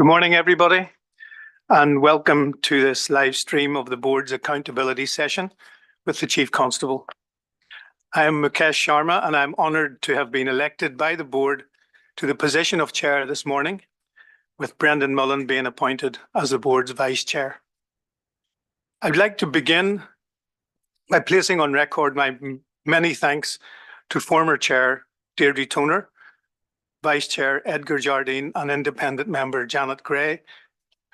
Good morning, everybody, and welcome to this live stream of the board's accountability session with the Chief Constable. I am Mukesh Sharma, and I'm honoured to have been elected by the board to the position of chair this morning, with Brendan Mullan being appointed as the board's vice chair. I'd like to begin by placing on record my many thanks to former chair Deirdre Toner, Vice Chair Edgar Jardine and independent member Janet Gray,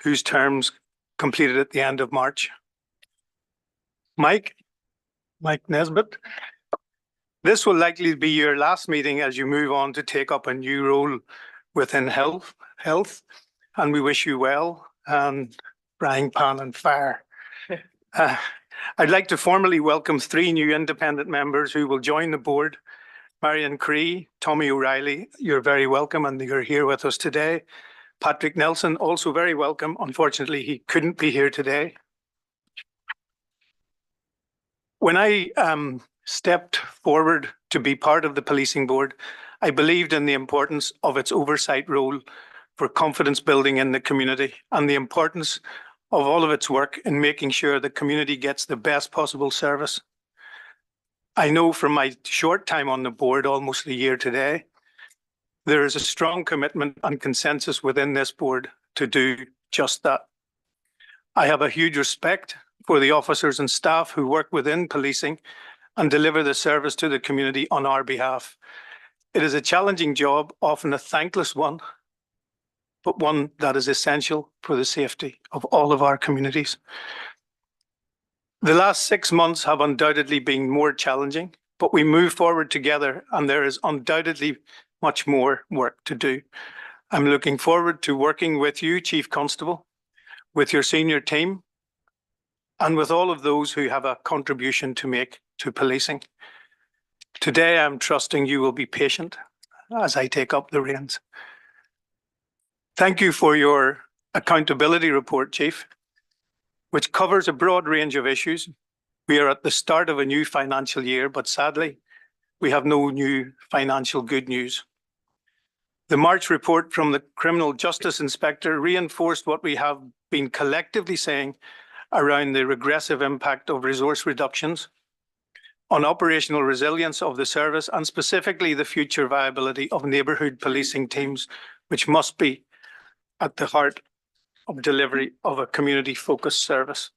whose terms completed at the end of March. Mike Nesbitt, this will likely be your last meeting as you move on to take up a new role within health, and we wish you well, and Brian Pan and Fire. I'd like to formally welcome 3 new independent members who will join the board. Marion Cree, Tommy O'Reilly, you're very welcome and you're here with us today. Patrick Nelson, also very welcome. Unfortunately, he couldn't be here today. When I stepped forward to be part of the policing board, I believed in the importance of its oversight role for confidence building in the community and the importance of all of its work in making sure the community gets the best possible service. I know from my short time on the board, almost a year today, there is a strong commitment and consensus within this board to do just that. I have a huge respect for the officers and staff who work within policing and deliver the service to the community on our behalf. It is a challenging job, often a thankless one, but one that is essential for the safety of all of our communities. The last 6 months have undoubtedly been more challenging, but we move forward together and there is undoubtedly much more work to do. I'm looking forward to working with you, Chief Constable, with your senior team, and with all of those who have a contribution to make to policing. Today, I'm trusting you will be patient as I take up the reins. Thank you for your accountability report, Chief, which covers a broad range of issues. We are at the start of a new financial year, but sadly, we have no new financial good news. The March report from the Criminal Justice Inspector reinforced what we have been collectively saying around the regressive impact of resource reductions on operational resilience of the service and specifically the future viability of neighbourhood policing teams, which must be at the heart of delivery of a community-focused service.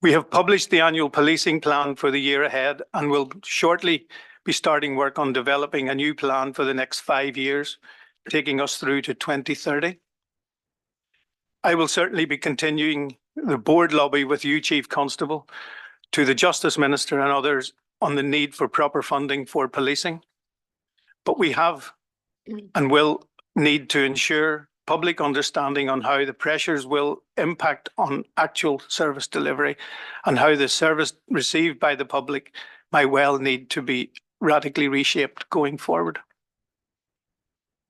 We have published the annual policing plan for the year ahead and will shortly be starting work on developing a new plan for the next 5 years, taking us through to 2030. I will certainly be continuing the board lobby with you, Chief Constable, to the Justice Minister and others on the need for proper funding for policing. But we have and will need to ensure public understanding on how the pressures will impact on actual service delivery and how the service received by the public might well need to be radically reshaped going forward.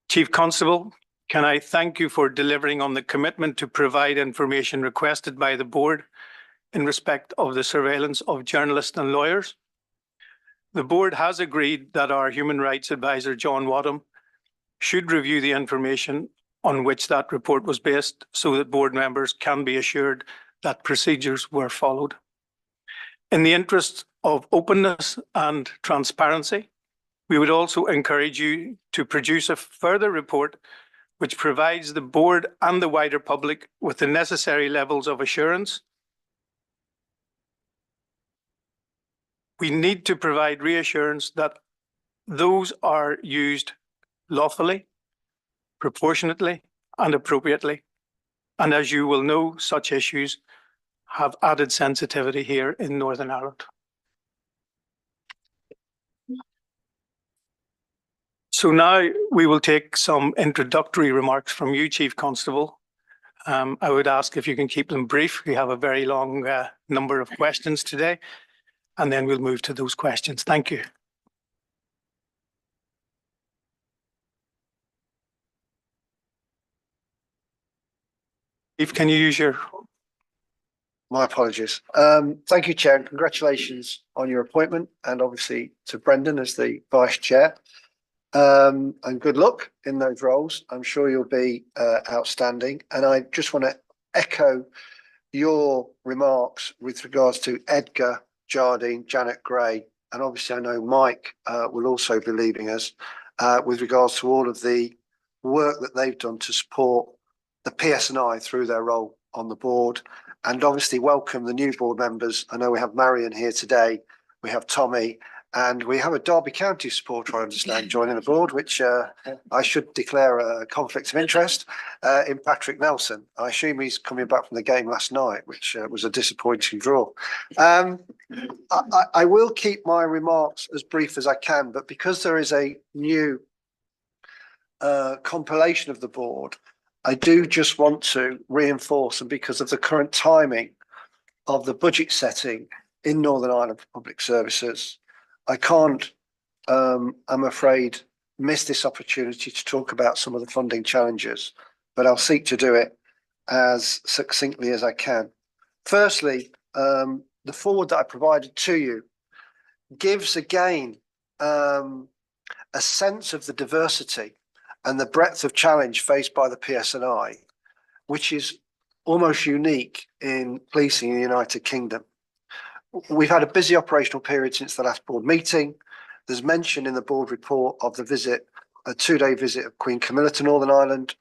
Chief Constable, can I thank you for delivering on the commitment to provide information requested by the board in respect of the surveillance of journalists and lawyers? The board has agreed that our Human Rights Advisor, John Wadham, should review the information on which that report was based so that board members can be assured that procedures were followed. In the interest of openness and transparency, we would also encourage you to produce a further report which provides the board and the wider public with the necessary levels of assurance. We need to provide reassurance that those are used lawfully, proportionately and appropriately. And as you will know, such issues have added sensitivity here in Northern Ireland. So now we will take some introductory remarks from you, Chief Constable. I would ask if you can keep them brief. We have a very long number of questions today, and then we'll move to those questions. Thank you. Chief, can you use your... My apologies. Thank you, Chair, and congratulations on your appointment, and obviously to Brendan as the Vice Chair. And good luck in those roles. I'm sure you'll be outstanding. And I just want to echo your remarks with regards to Edgar, Jardine, Janet Gray, and obviously I know Mike will also be leaving us with regards to all of the work that they've done to support the PSNI through their role on the board, and obviously welcome the new board members. I know we have Marion here today, we have Tommy, and we have a Derby County supporter, I understand, joining the board, which I should declare a conflict of interest in Patrick Nelson. I assume he's coming back from the game last night, which was a disappointing draw. I will keep my remarks as brief as I can, but because there is a new compilation of the board, I do just want to reinforce, and because of the current timing of the budget setting in Northern Ireland for public services, I can't, I'm afraid, miss this opportunity to talk about some of the funding challenges, but I'll seek to do it as succinctly as I can. Firstly, the forward that I provided to you gives again a sense of the diversity and the breadth of challenge faced by the PSNI, which is almost unique in policing in the United Kingdom. We've had a busy operational period since the last board meeting. There's mention in the board report of the visit, a 2-day visit of Queen Camilla to Northern Ireland.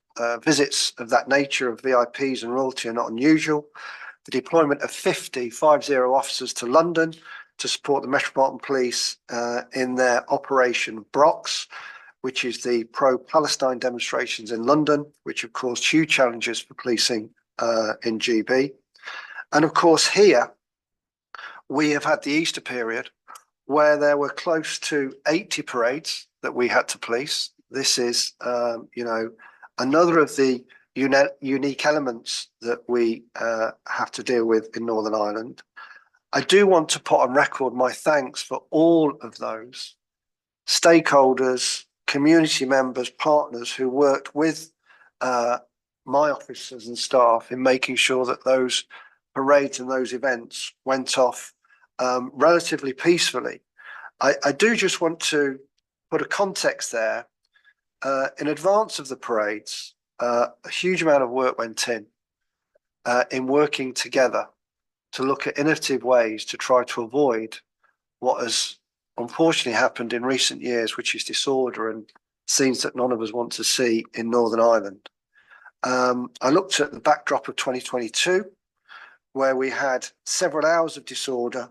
Visits of that nature of VIPs and royalty are not unusual. The deployment of 50 officers to London to support the Metropolitan Police in their Operation Brox, which is the pro-Palestine demonstrations in London, which have caused huge challenges for policing in GB. And of course, here we have had the Easter period where there were close to 80 parades that we had to police. This is, another of the unique elements that we have to deal with in Northern Ireland. I do want to put on record my thanks for all of those stakeholders, community members, partners who worked with my officers and staff in making sure that those parades and those events went off relatively peacefully. I do just want to put a context there. In advance of the parades, a huge amount of work went in working together to look at innovative ways to try to avoid what has unfortunately happened in recent years, which is disorder and scenes that none of us want to see in Northern Ireland. I looked at the backdrop of 2022, where we had several hours of disorder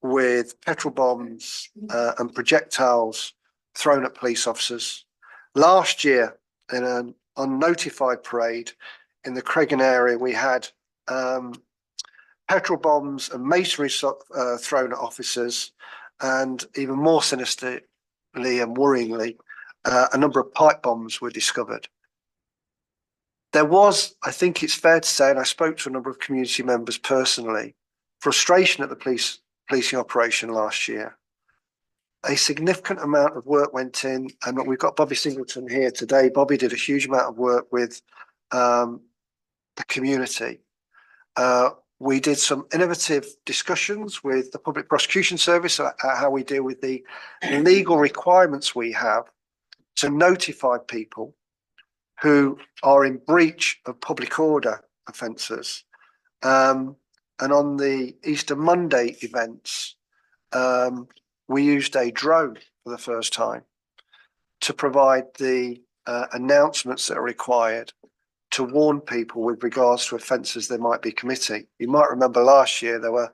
with petrol bombs and projectiles thrown at police officers. Last year, in an unnotified parade in the Craigan area, we had petrol bombs and masonry thrown at officers, and even more sinisterly and worryingly, a number of pipe bombs were discovered. There was, I think it's fair to say, and I spoke to a number of community members personally, frustration at the policing operation last year. A significant amount of work went in, and we've got Bobby Singleton here today. Bobby did a huge amount of work with the community. We did some innovative discussions with the Public Prosecution Service about how we deal with the legal requirements we have to notify people who are in breach of public order offences. And on the Easter Monday events, we used a drone for the first time to provide the announcements that are required to warn people with regards to offences they might be committing. You might remember last year there were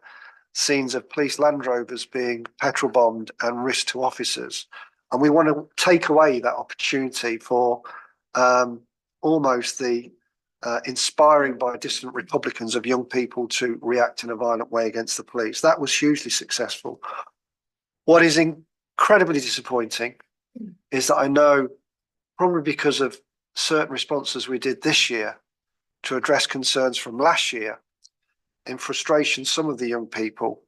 scenes of police Land Rovers being petrol bombed and risked to officers. And we want to take away that opportunity for almost the inspiring by dissident Republicans of young people to react in a violent way against the police. That was hugely successful. What is incredibly disappointing is that I know, probably because of certain responses we did this year to address concerns from last year, in frustration, some of the young people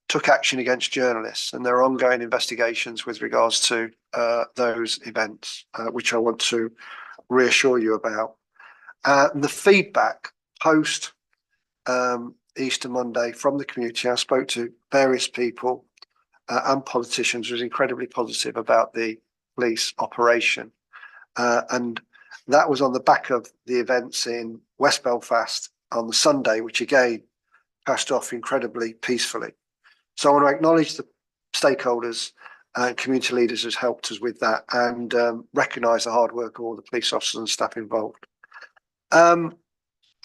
took action against journalists, and there are ongoing investigations with regards to those events, which I want to reassure you about. The feedback post Easter Monday from the community, I spoke to various people, and politicians was incredibly positive about the police operation. And that was on the back of the events in West Belfast on the Sunday, which again passed off incredibly peacefully. So I want to acknowledge the stakeholders and community leaders who's helped us with that, and recognise the hard work of all the police officers and staff involved.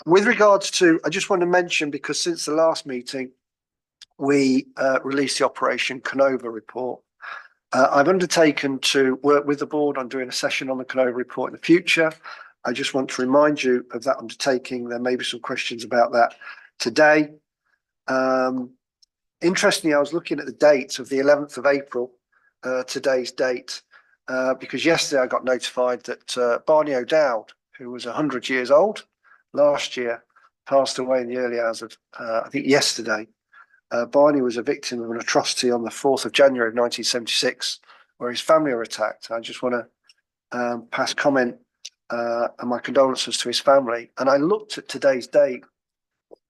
With regards to, I just want to mention, because since the last meeting, we released the Operation Canova report. I've undertaken to work with the board on doing a session on the Canova report in the future. I just want to remind you of that undertaking. There may be some questions about that today. Interestingly, I was looking at the dates of the 11th of April, today's date, because yesterday I got notified that Barney O'Dowd, who was 100 years old last year, passed away in the early hours of, I think, yesterday. Barney was a victim of an atrocity on the 4th of January of 1976, where his family were attacked. I just want to pass comment and my condolences to his family. And I looked at today's date,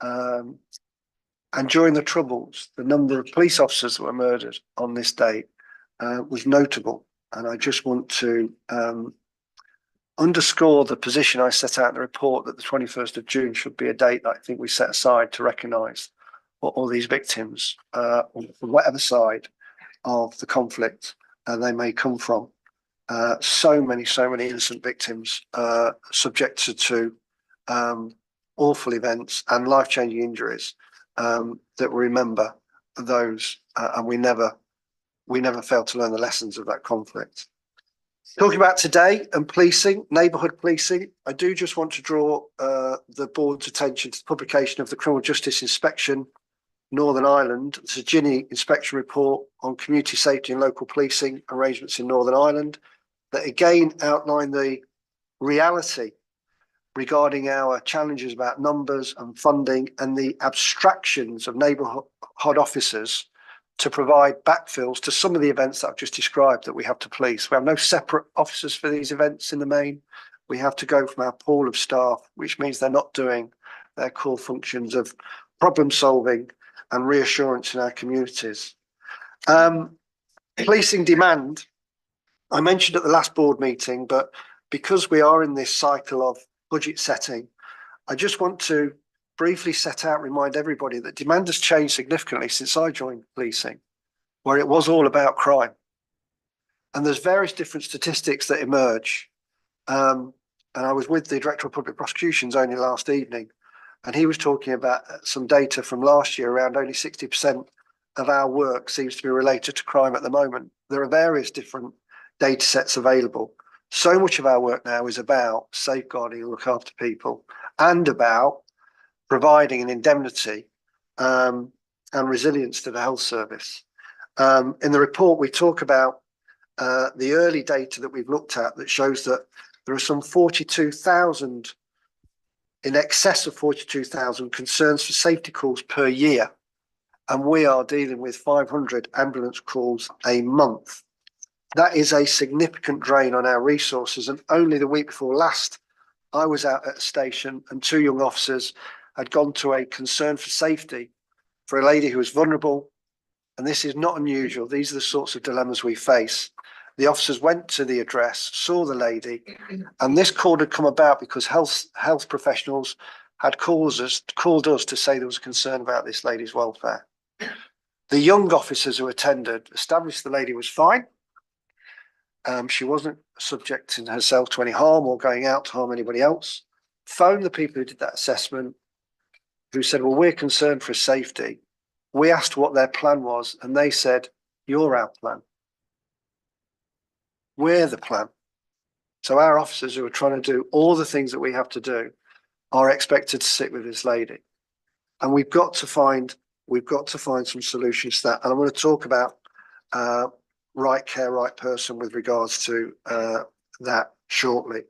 and during the Troubles, the number of police officers that were murdered on this date was notable. And I just want to underscore the position I set out in the report, that the 21st of June should be a date that I think we set aside to recognise all these victims, on whatever side of the conflict they may come from. So many innocent victims subjected to awful events and life-changing injuries, that we remember those, and we never fail to learn the lessons of that conflict. Talking about today and policing, neighbourhood policing, I do just want to draw the board's attention to the publication of the Criminal Justice Inspection Northern Ireland, the Ginny Inspection Report on Community Safety and Local Policing Arrangements in Northern Ireland, that again outline the reality regarding our challenges about numbers and funding and the abstractions of neighbourhood officers to provide backfills to some of the events that I've just described that we have to police. We have no separate officers for these events in the main. We have to go from our pool of staff, which means they're not doing their core functions of problem solving and reassurance in our communities. Policing demand, I mentioned at the last board meeting, but because we are in this cycle of budget setting, I just want to briefly set out, remind everybody that demand has changed significantly since I joined policing, where it was all about crime. And there's various different statistics that emerge. And I was with the Director of Public Prosecutions only last evening, and he was talking about some data from last year. Around only 60% of our work seems to be related to crime at the moment. There are various different data sets available. So much of our work now is about safeguarding and look after people, and about providing an indemnity and resilience to the health service. In the report, we talk about the early data that we've looked at that shows that there are some 42,000, in excess of 42,000 concerns for safety calls per year. And we are dealing with 500 ambulance calls a month. That is a significant drain on our resources. And only the week before last, I was out at a station and two young officers had gone to a concern for safety for a lady who was vulnerable. And this is not unusual. These are the sorts of dilemmas we face. The officers went to the address, saw the lady, and this call had come about because health professionals had called us to say there was concern about this lady's welfare. The young officers who attended established the lady was fine. She wasn't subjecting herself to any harm or going out to harm anybody else. Phoned the people who did that assessment, who said, well, we're concerned for her safety. We asked what their plan was, and they said, you're our plan. We're the plan. So our officers who are trying to do all the things that we have to do are expected to sit with this lady. And we've got to find some solutions to that. And I'm going to talk about right care, right person with regards to that shortly.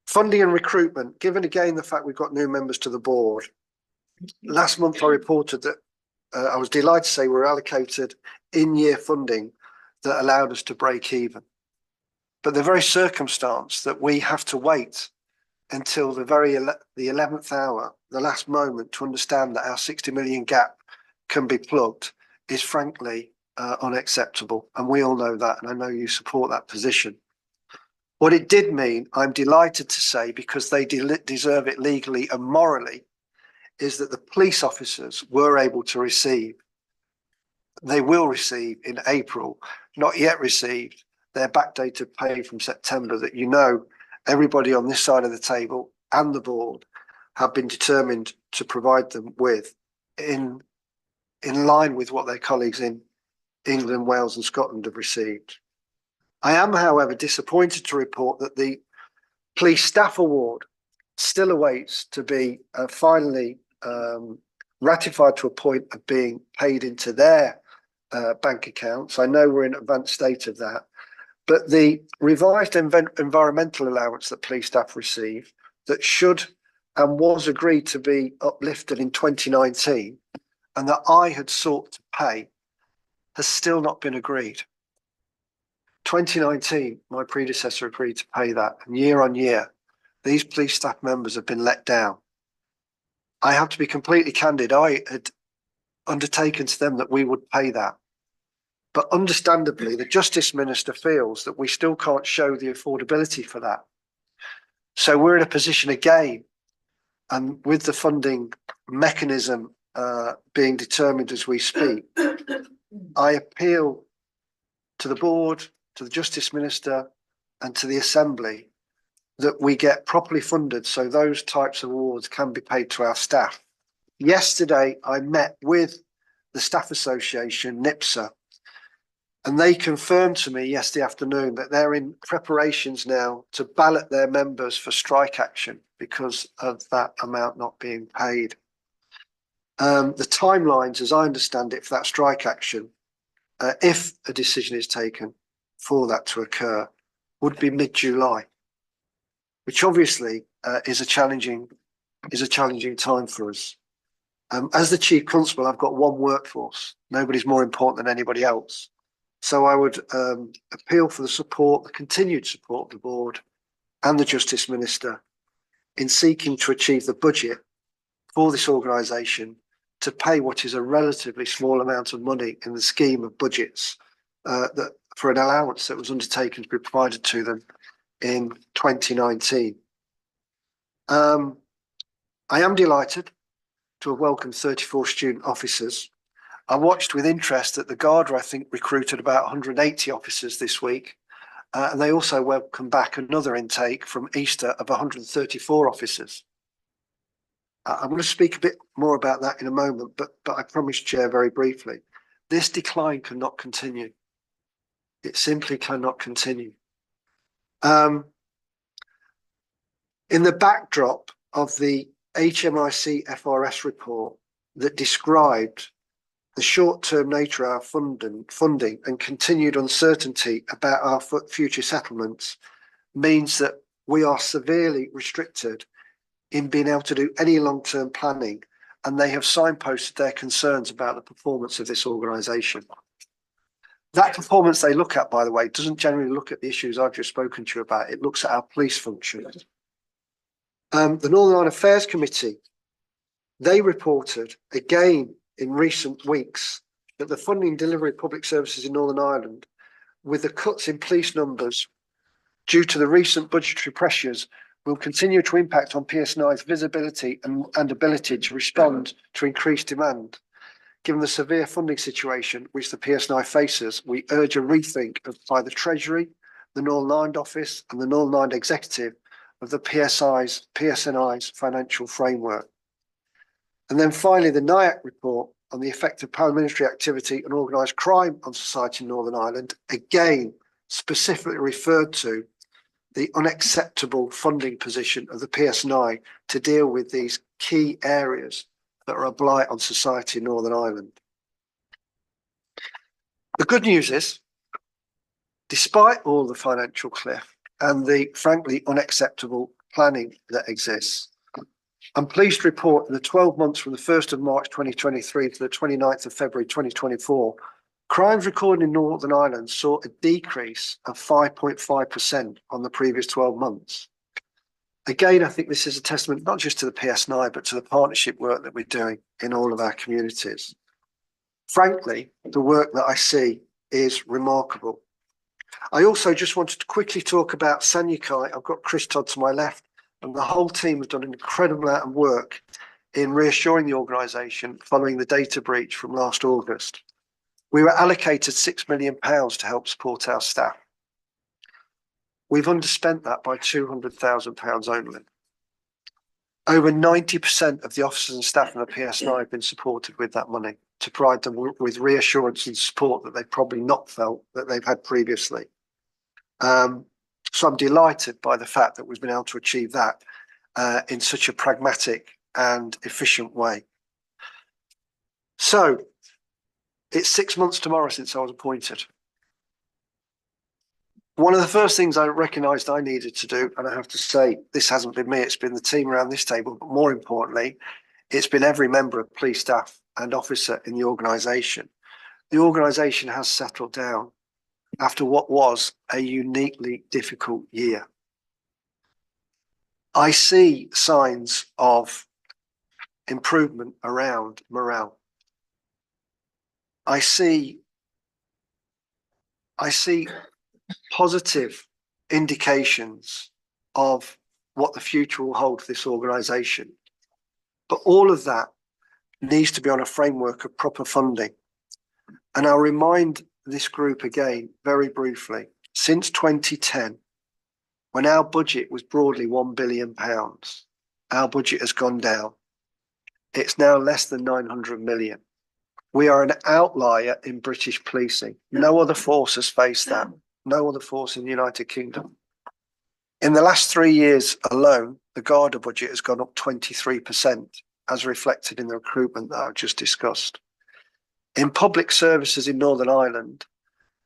Funding and recruitment, given again the fact we've got new members to the board. Last month I reported that I was delighted to say we're allocated in-year funding that allowed us to break even. But the very circumstance that we have to wait until the 11th hour, the last moment, to understand that our 60 million gap can be plugged is frankly unacceptable. And we all know that. And I know you support that position. What it did mean, I'm delighted to say, because they deserve it legally and morally, is that the police officers were able to receive, they will receive in April, not yet received, their backdated pay from September that, you know, everybody on this side of the table and the board have been determined to provide them with in line with what their colleagues in England, Wales and Scotland have received. I am, however, disappointed to report that the Police Staff Award still awaits to be finally ratified to a point of being paid into their bank accounts. I know we're in an advanced state of that, but the revised environmental allowance that police staff receive that should and was agreed to be uplifted in 2019 and that I had sought to pay has still not been agreed. 2019, my predecessor agreed to pay that, and year on year, these police staff members have been let down. I have to be completely candid. I had undertaken to them that we would pay that. But understandably, the Justice Minister feels that we still can't show the affordability for that. So we're in a position again, and with the funding mechanism being determined as we speak, I appeal to the board, to the Justice Minister and to the Assembly that we get properly funded so those types of awards can be paid to our staff. Yesterday, I met with the Staff Association, NIPSA, and they confirmed to me yesterday afternoon that they're in preparations now to ballot their members for strike action because of that amount not being paid. The timelines, as I understand it, for that strike action, if a decision is taken for that to occur, would be mid-July, which obviously is a challenging time for us. As the Chief Constable, I've got one workforce. Nobody's more important than anybody else. So I would appeal for the support, the continued support of the board and the Justice Minister in seeking to achieve the budget for this organisation to pay what is a relatively small amount of money in the scheme of budgets that for an allowance that was undertaken to be provided to them in 2019. I am delighted to have welcomed 34 student officers. I watched with interest that the Garda, I think, recruited about 180 officers this week. And they also welcomed back another intake from Easter of 134 officers. I'm going to speak a bit more about that in a moment, but I promise, Chair, very briefly, this decline cannot continue. It simply cannot continue. In the backdrop of the HMIC FRS report that described the short-term nature of our funding and continued uncertainty about our future settlements means that we are severely restricted in being able to do any long-term planning, and they have signposted their concerns about the performance of this organisation. That performance they look at, by the way, doesn't generally look at the issues I've just spoken to you about. It looks at our police function. The Northern Ireland Affairs Committee, they reported again in recent weeks that the funding delivery of public services in Northern Ireland, with the cuts in police numbers due to the recent budgetary pressures, will continue to impact on PSNI's visibility and ability to respond to increased demand. Given the severe funding situation which the PSNI faces, we urge a rethink by the Treasury, the Northern Ireland Office and the Northern Ireland Executive of the PSNI's financial framework. And then finally, the NIAC report on the effect of paramilitary activity and organised crime on society in Northern Ireland, again specifically referred to the unacceptable funding position of the PSNI to deal with these key areas that are a blight on society in Northern Ireland. The good news is, despite all the financial cliff and the frankly unacceptable planning that exists, I'm pleased to report in the 12 months from the 1st of March 2023 to the 29th of February 2024, crimes recorded in Northern Ireland saw a decrease of 5.5% on the previous 12 months. Again, I think this is a testament not just to the PSNI, but to the partnership work that we're doing in all of our communities. Frankly, the work that I see is remarkable. I also just wanted to quickly talk about Sanyukai. I've got Chris Todd to my left, and the whole team has done an incredible amount of work in reassuring the organisation following the data breach from last August. We were allocated £6 million to help support our staff. We've underspent that by £200,000 only. Over 90% of the officers and staff in the PSNI have been supported with that money to provide them with reassurance and support that they've probably not felt that they've had previously. So I'm delighted by the fact that we've been able to achieve that in such a pragmatic and efficient way. So it's 6 months tomorrow since I was appointed. One of the first things I recognised I needed to do, and I have to say, this hasn't been me, it's been the team around this table, but more importantly, it's been every member of police staff and officer in the organisation. The organisation has settled down after what was a uniquely difficult year. I see signs of improvement around morale. I see positive indications of what the future will hold for this organisation. But all of that needs to be on a framework of proper funding. And I'll remind this group again, very briefly, since 2010, when our budget was broadly £1 billion, our budget has gone down. It's now less than 900 million. We are an outlier in British policing. No other force has faced that. No other force in the United Kingdom. In the last 3 years alone, the Garda budget has gone up 23%, as reflected in the recruitment that I've just discussed. In public services in Northern Ireland,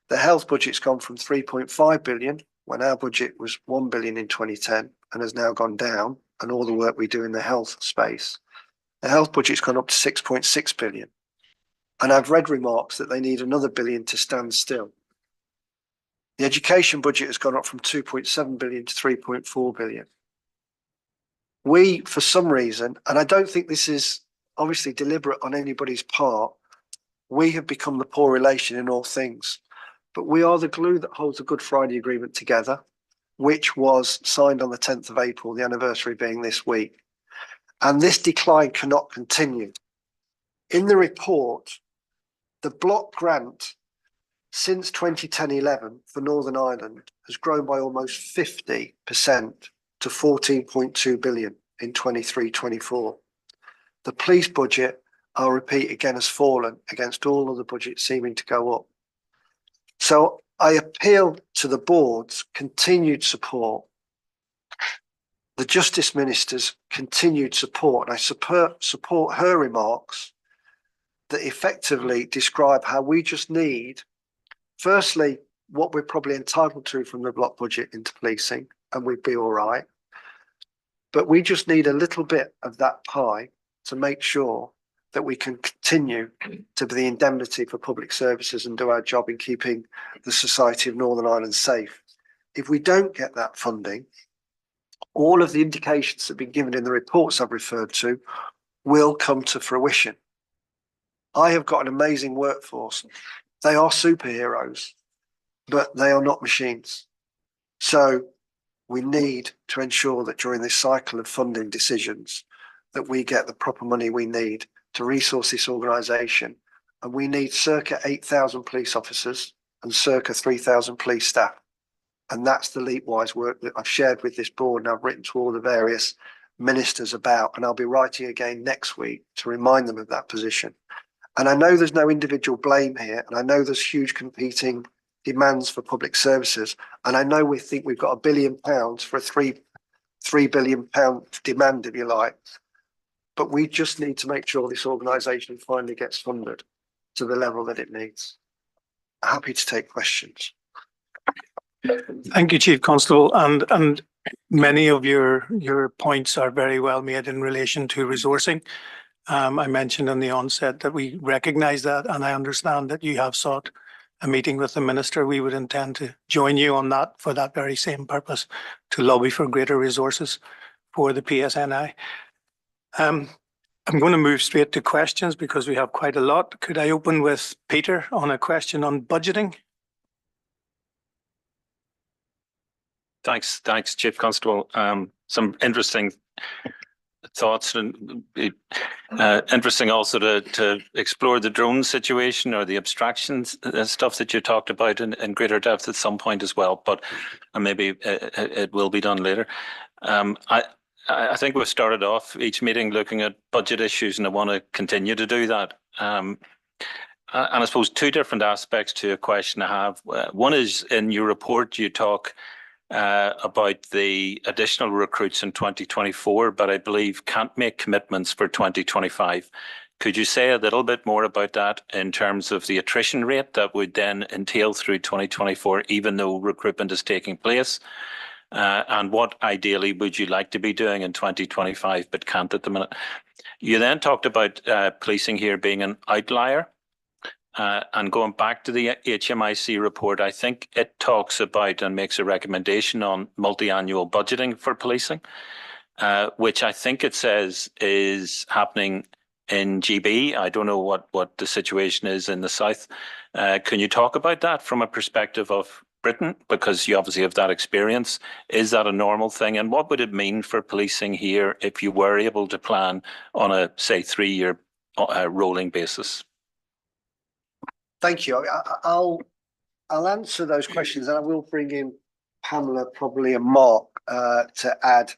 the health budget's gone from 3.5 billion, when our budget was 1 billion in 2010, and has now gone down, and all the work we do in the health space. The health budget's gone up to 6.6 billion. And I've read remarks that they need another billion to stand still. The education budget has gone up from 2.7 billion to 3.4 billion. We, for some reason, and I don't think this is obviously deliberate on anybody's part, we have become the poor relation in all things. But we are the glue that holds the Good Friday Agreement together, which was signed on the 10th of April, the anniversary being this week. And this decline cannot continue. In the report, the block grant since 2010-11 for Northern Ireland has grown by almost 50% to 14.2 billion in 23-24. The police budget, I'll repeat again, has fallen against all other budgets seeming to go up. So I appeal to the board's continued support, the Justice Minister's continued support, and I support her remarks that effectively describe how we just need, firstly, what we're probably entitled to from the block budget into policing, and we'd be all right. But we just need a little bit of that pie to make sure that we can continue to be the indemnity for public services and do our job in keeping the society of Northern Ireland safe. If we don't get that funding, all of the indications that have been given in the reports I've referred to will come to fruition. I have got an amazing workforce. They are superheroes, but they are not machines. So we need to ensure that during this cycle of funding decisions, that we get the proper money we need to resource this organisation. And we need circa 8,000 police officers and circa 3,000 police staff. And that's the leapwise work that I've shared with this board and I've written to all the various ministers about, and I'll be writing again next week to remind them of that position. And I know there's no individual blame here, and I know there's huge competing demands for public services, and I know we think we've got £1 billion for a £3 billion demand, if you like, but we just need to make sure this organisation finally gets funded to the level that it needs. Happy to take questions. Thank you, Chief Constable, and many of your points are very well made in relation to resourcing. I mentioned in the onset that we recognise that, and I understand that you have sought a meeting with the Minister. We would intend to join you on that for that very same purpose, to lobby for greater resources for the PSNI. I'm going to move straight to questions because we have quite a lot. Could I open with Peter on a question on budgeting? Thanks, Chief Constable. Some interesting thoughts, and interesting also to explore the drone situation or the abstractions stuff that you talked about in greater depth at some point as well. But maybe it will be done later. I think we've started off each meeting looking at budget issues, and I want to continue to do that. And I suppose two different aspects to a question I have. One is in your report you talk about the additional recruits in 2024, but I believe can't make commitments for 2025. Could you say a little bit more about that in terms of the attrition rate that would then entail through 2024, even though recruitment is taking place? And what ideally would you like to be doing in 2025 but can't at the minute? You then talked about policing here being an outlier. And going back to the HMIC report, I think it talks about and makes a recommendation on multi-annual budgeting for policing, which I think it says is happening in GB. I don't know what the situation is in the south. Can you talk about that from a perspective of Britain? Because you obviously have that experience. Is that a normal thing? And what would it mean for policing here if you were able to plan on a, say, 3-year rolling basis? Thank you. I'll answer those questions, and I will bring in Pamela probably and Mark to add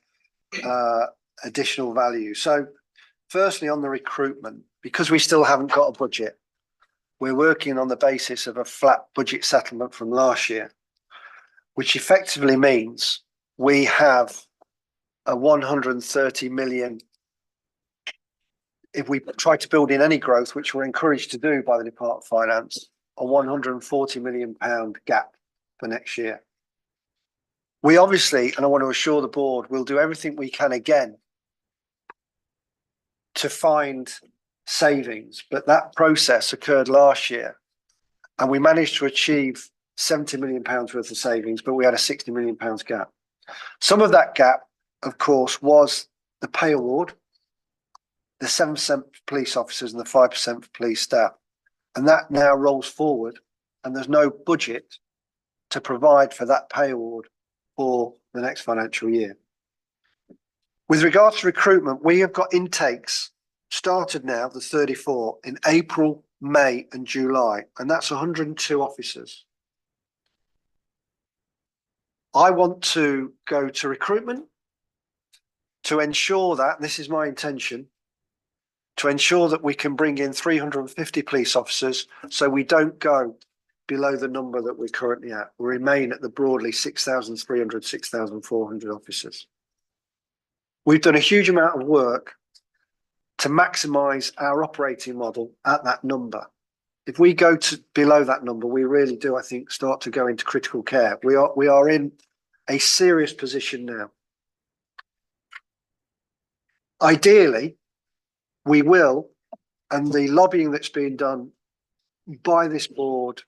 additional value. So firstly, on the recruitment, because we still haven't got a budget, we're working on the basis of a flat budget settlement from last year, which effectively means we have a 130 million. If we try to build in any growth, which we're encouraged to do by the Department of Finance, a £140 million gap for next year. We obviously, and I want to assure the board, will do everything we can again to find savings, but that process occurred last year and we managed to achieve £70 million worth of savings, but we had a £60 million gap. Some of that gap, of course, was the pay award, the 7% for police officers and the 5% for police staff. And that now rolls forward and there's no budget to provide for that pay award for the next financial year. With regards to recruitment, we have got intakes started now, the 34, in April, May and July, and that's 102 officers. I want to go to recruitment to ensure that, and this is my intention, to ensure that we can bring in 350 police officers so we don't go below the number that we're currently at. We remain at the broadly 6,300, 6,400 officers. We've done a huge amount of work to maximise our operating model at that number. If we go to below that number, we really do, I think, start to go into critical care. We are in a serious position now. Ideally, we will, and the lobbying that's being done by this board,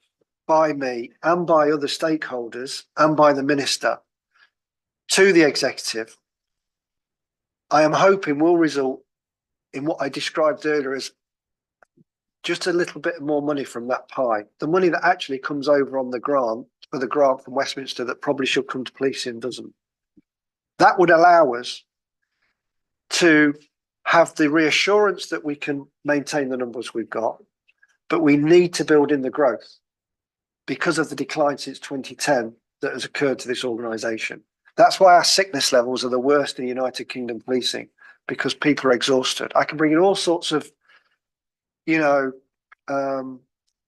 by me, and by other stakeholders, and by the minister to the executive, I am hoping will result in what I described earlier as just a little bit more money from that pie. The money that actually comes over on the grant, for the grant from Westminster that probably should come to policing doesn't. That would allow us to have the reassurance that we can maintain the numbers we've got, but we need to build in the growth because of the decline since 2010 that has occurred to this organisation. That's why our sickness levels are the worst in United Kingdom policing, because people are exhausted. I can bring in all sorts of,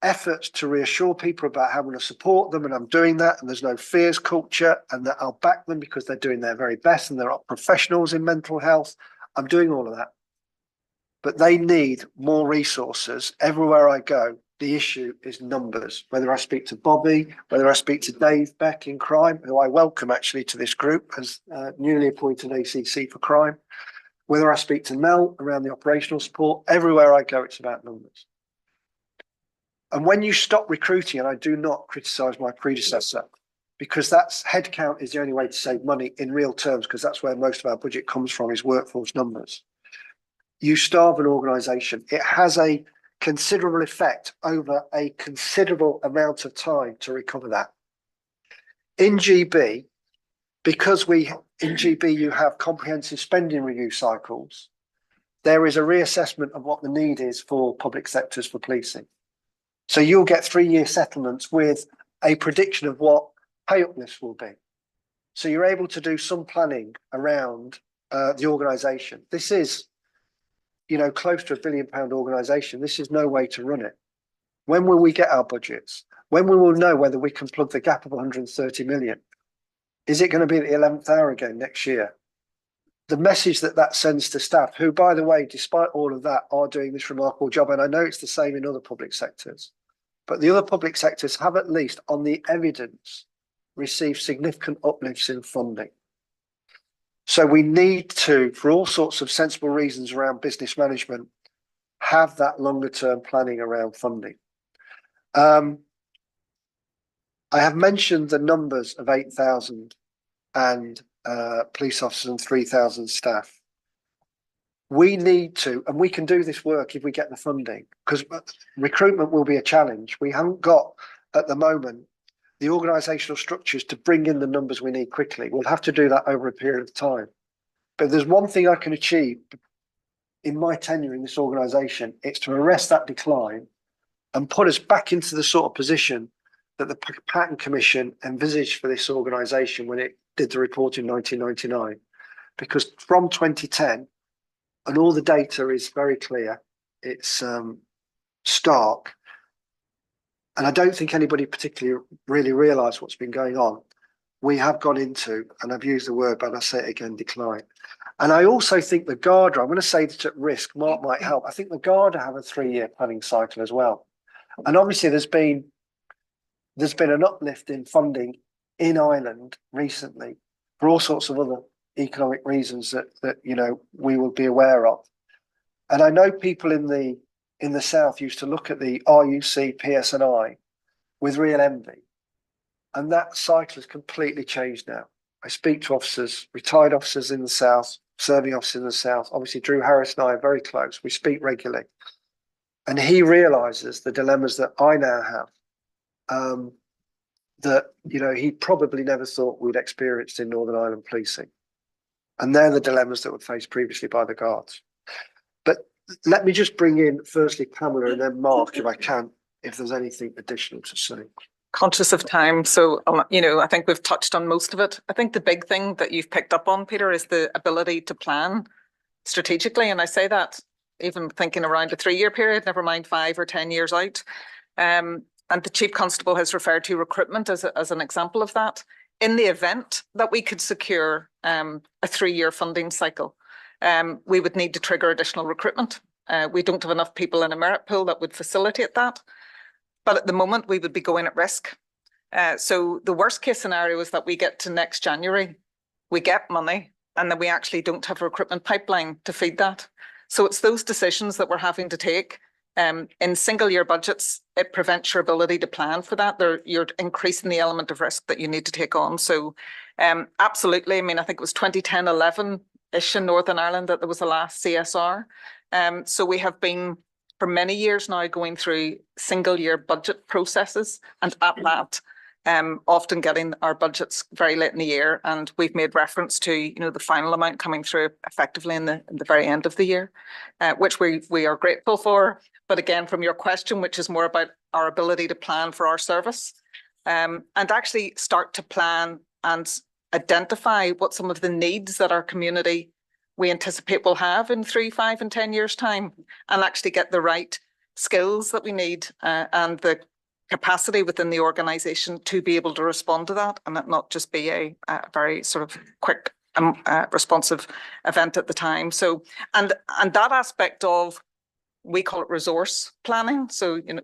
efforts to reassure people about how I'm going to support them, and I'm doing that, and there's no fears culture, and that I'll back them because they're doing their very best and they're professionals in mental health. I'm doing all of that. But they need more resources everywhere I go. The issue is numbers. Whether I speak to Bobby, whether I speak to Dave Beck in crime, who I welcome actually to this group as newly appointed ACC for crime, whether I speak to Mel around the operational support, everywhere I go, it's about numbers. And when you stop recruiting, and I do not criticise my predecessor, because that's headcount is the only way to save money in real terms, because that's where most of our budget comes from, is workforce numbers. you starve an organisation, it has a considerable effect over a considerable amount of time to recover that. In GB, because in GB you have comprehensive spending review cycles, there is a reassessment of what the need is for public sectors for policing. So you'll get 3-year settlements with a prediction of what pay uplifts will be. So you're able to do some planning around the organisation. This is, you know, close to £1 billion organisation. This is no way to run it. When will we get our budgets? When we will know whether we can plug the gap of 130 million? Is it going to be at the 11th hour again next year? The message that sends to staff, who, by the way, despite all of that, are doing this remarkable job, and I know it's the same in other public sectors, but the other public sectors have at least, on the evidence, received significant uplifts in funding. So we need to, for all sorts of sensible reasons around business management, have that longer term planning around funding. I have mentioned the numbers of 8,000 and police officers and 3,000 staff. We need to, and we can do this work if we get the funding, because recruitment will be a challenge. We haven't got, at the moment, the organisational structures to bring in the numbers we need quickly. We'll have to do that over a period of time. But if there's one thing I can achieve in my tenure in this organisation, it's to arrest that decline and put us back into the sort of position that the Pattern Commission envisaged for this organisation when it did the report in 1999. Because from 2010, and all the data is very clear, it's stark, and I don't think anybody particularly really realised what's been going on. We have gone into, and I've used the word, but I'll say it again, decline. And I also think the Garda, I'm going to say that at risk, Mark might help. I think the Garda have a 3-year planning cycle as well. And obviously there's been an uplift in funding in Ireland recently for all sorts of other economic reasons that you know we will be aware of. And I know people in the south used to look at the RUC PSNI with real envy, and that cycle has completely changed now. I speak to officers, retired officers in the south, serving officers in the south. Obviously, Drew Harris and I are very close. We speak regularly, and he realises the dilemmas that I now have. That, you know, he probably never thought we'd experienced in Northern Ireland policing. And they're the dilemmas that were faced previously by the Guards. But let me just bring in firstly Pamela and then Mark, if I can, if there's anything additional to say. Conscious of time, so you know, I think we've touched on most of it. I think the big thing that you've picked up on, Peter, is the ability to plan strategically. And I say that even thinking around a 3-year period, never mind 5 or 10 years out. And the Chief Constable has referred to recruitment as an example of that. In the event that we could secure a 3-year funding cycle, we would need to trigger additional recruitment. We don't have enough people in a merit pool that would facilitate that. But at the moment, we would be going at risk. So the worst case scenario is that we get to next January, we get money, and then we actually don't have a recruitment pipeline to feed that. So it's those decisions that we're having to take. In single-year budgets, it prevents your ability to plan for that. You're increasing the element of risk that you need to take on. So absolutely, I mean, I think it was 2010-11-ish in Northern Ireland that there was the last CSR. So we have been, for many years now, going through single-year budget processes, and at that, often getting our budgets very late in the year. And we've made reference to, you know, the final amount coming through effectively in the very end of the year, which we are grateful for. But again, from your question, which is more about our ability to plan for our service, and actually start to plan and identify what some of the needs that our community we anticipate will have in 3, 5 and 10 years' time, and actually get the right skills that we need and the capacity within the organisation to be able to respond to that, and that not just be a very sort of quick responsive event at the time. So, and that aspect of, we call it resource planning. So, you know,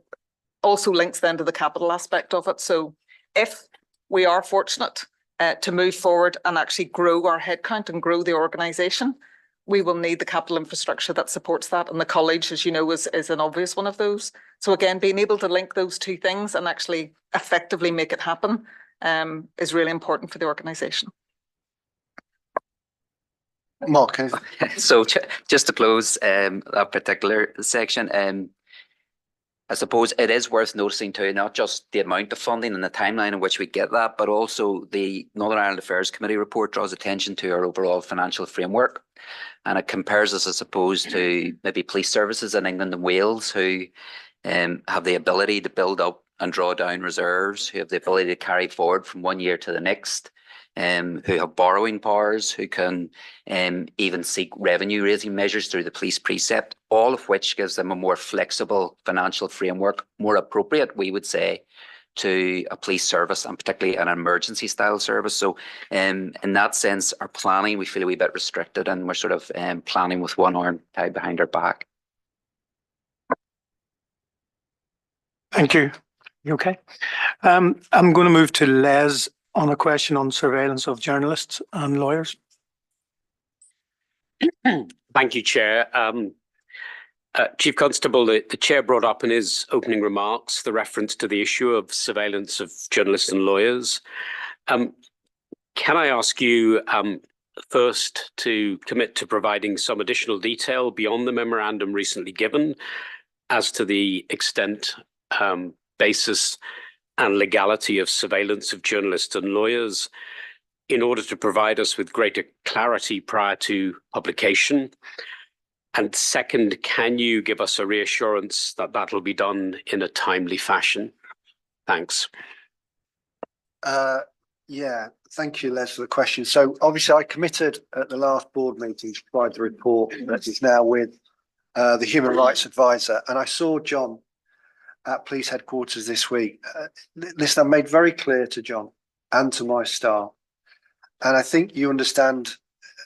also links then to the capital aspect of it. So if we are fortunate to move forward and actually grow our headcount and grow the organisation, we will need the capital infrastructure that supports that. And the college, as you know, is an obvious one of those. So again, being able to link those two things and actually effectively make it happen is really important for the organisation. Mark, So just to close that particular section, I suppose it is worth noticing too, not just the amount of funding and the timeline in which we get that, but also the Northern Ireland Affairs Committee report draws attention to our overall financial framework. And it compares us, I suppose, to maybe police services in England and Wales who have the ability to build up and draw down reserves, who have the ability to carry forward from one year to the next, who have borrowing powers, who can even seek revenue raising measures through the police precept, all of which gives them a more flexible financial framework, more appropriate, we would say, to a police service and particularly an emergency style service. So in that sense, our planning, we feel a wee bit restricted and we're sort of planning with one arm tied behind our back. Thank you. You okay? I'm going to move to Les on a question on surveillance of journalists and lawyers. Thank you, Chair. Chief Constable, the Chair brought up in his opening remarks the reference to the issue of surveillance of journalists and lawyers. Can I ask you first to commit to providing some additional detail beyond the memorandum recently given as to the extent, basis and legality of surveillance of journalists and lawyers in order to provide us with greater clarity prior to publication? And second, can you give us a reassurance that that will be done in a timely fashion? Thanks. Yeah, thank you, Les, for the question. So obviously I committed at the last board meeting to provide the report that is now with the Human Rights Advisor. And I saw John at police headquarters this week. Listen, I made very clear to John and to my staff, and I think you understand,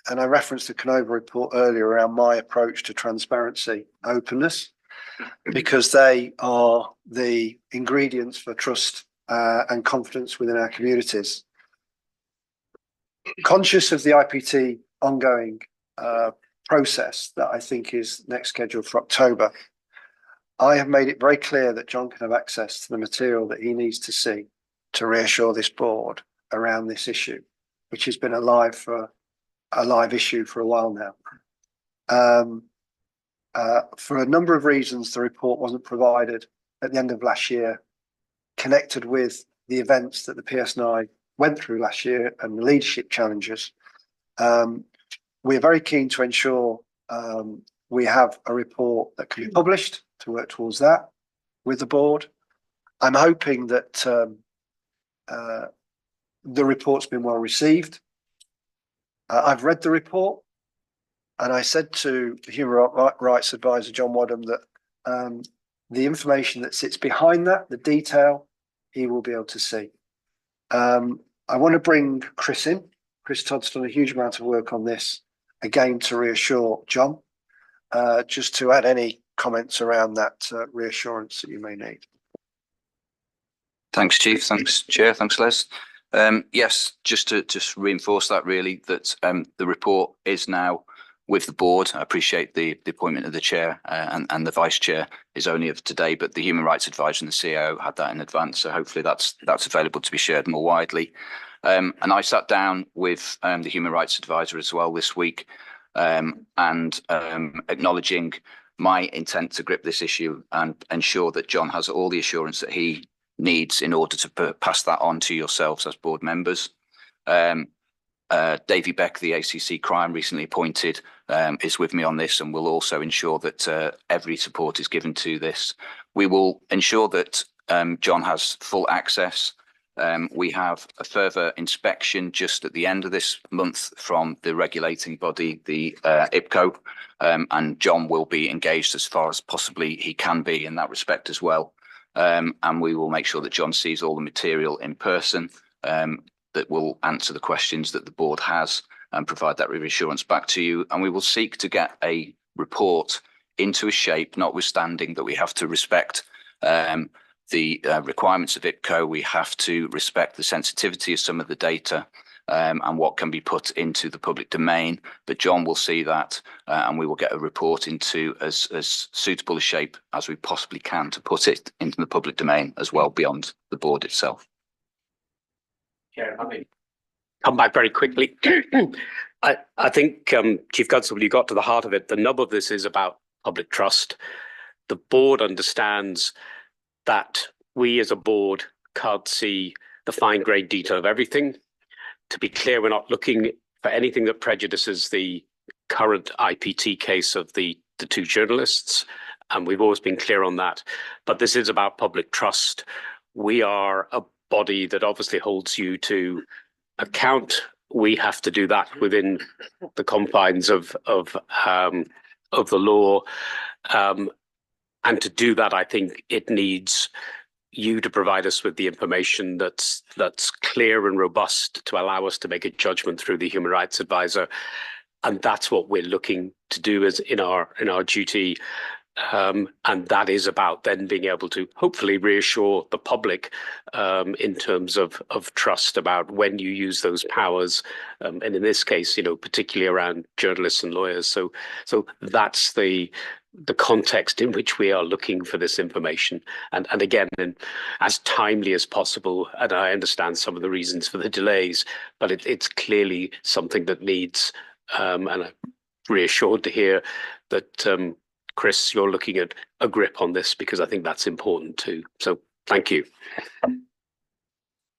and I referenced the Canova report earlier around my approach to transparency, openness, because they are the ingredients for trust and confidence within our communities. Conscious of the IPT ongoing process that I think is next scheduled for October, I have made it very clear that John can have access to the material that he needs to see to reassure this board around this issue, which has been a live issue for a while now. For a number of reasons, the report wasn't provided at the end of last year, connected with the events that the PSNI went through last year and the leadership challenges. We're very keen to ensure we have a report that can be published to work towards that with the board. I'm hoping that the report's been well received. I've read the report and I said to the Human Rights Advisor, John Wadham, that the information that sits behind that, the detail, he will be able to see. I want to bring Chris in. Chris Todd's done a huge amount of work on this, again, to reassure John, just to add any comments around that reassurance that you may need. Thanks, Chief. Thanks, Chair. Thanks, Les. Yes, just to reinforce that really, that the report is now with the board. I appreciate the appointment of the Chair and the Vice Chair is only of today, but the Human Rights Advisor and the CAO had that in advance. So hopefully that's available to be shared more widely. And I sat down with the Human Rights Advisor as well this week and acknowledging my intent to grip this issue and ensure that John has all the assurance that he needs in order to pass that on to yourselves as board members. Davy Beck, the ACC Crime recently appointed, is with me on this and will also ensure that every support is given to this. We will ensure that John has full access. We have a further inspection just at the end of this month from the regulating body, the IPCO, and John will be engaged as far as possibly he can be in that respect as well. And we will make sure that John sees all the material in person that will answer the questions that the board has and provide that reassurance back to you. And we will seek to get a report into a shape, notwithstanding that we have to respect the requirements of IPCO, we have to respect the sensitivity of some of the data and what can be put into the public domain. But John will see that and we will get a report into as suitable a shape as we possibly can to put it into the public domain as well beyond the board itself. Chair, let me come back very quickly. I think, Chief Constable, you got to the heart of it. The nub of this is about public trust. The board understands that we as a board can't see the fine-grained detail of everything. To be clear, we're not looking for anything that prejudices the current IPT case of the two journalists, and we've always been clear on that. But this is about public trust. We are a body that obviously holds you to account. We have to do that within the confines of the law. And to do that, I think it needs you to provide us with the information that's clear and robust to allow us to make a judgment through the human rights advisor. And that's what we're looking to do as in our duty. And that is about then being able to hopefully reassure the public in terms of trust about when you use those powers. And in this case, particularly around journalists and lawyers. So that's the context in which we are looking for this information. And again, as timely as possible. And I understand some of the reasons for the delays, but it's clearly something that needs, and I'm reassured to hear that, Chris, you're looking at a grip on this, because I think that's important too. So thank you.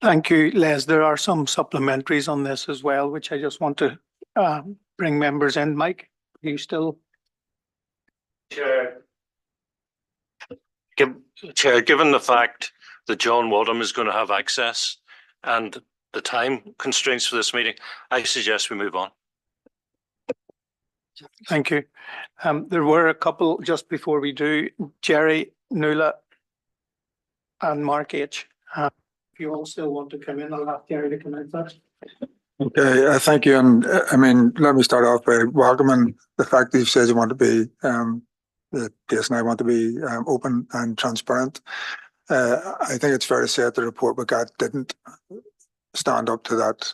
Thank you, Les. There are some supplementaries on this as well, which I just want to bring members in. Mike, are you still? Chair, given the fact that John Wadham is going to have access and the time constraints for this meeting, I suggest we move on. Thank you. There were a couple just before we do. Gerry, Nuala, and Mark H. If you all still want to come in, I'll have Gerry to come in first. Okay, thank you. And I mean, let me start off by welcoming the fact that you said you want to be, the case and I want to be open and transparent. I think it's fair to say that the report we got didn't stand up to that.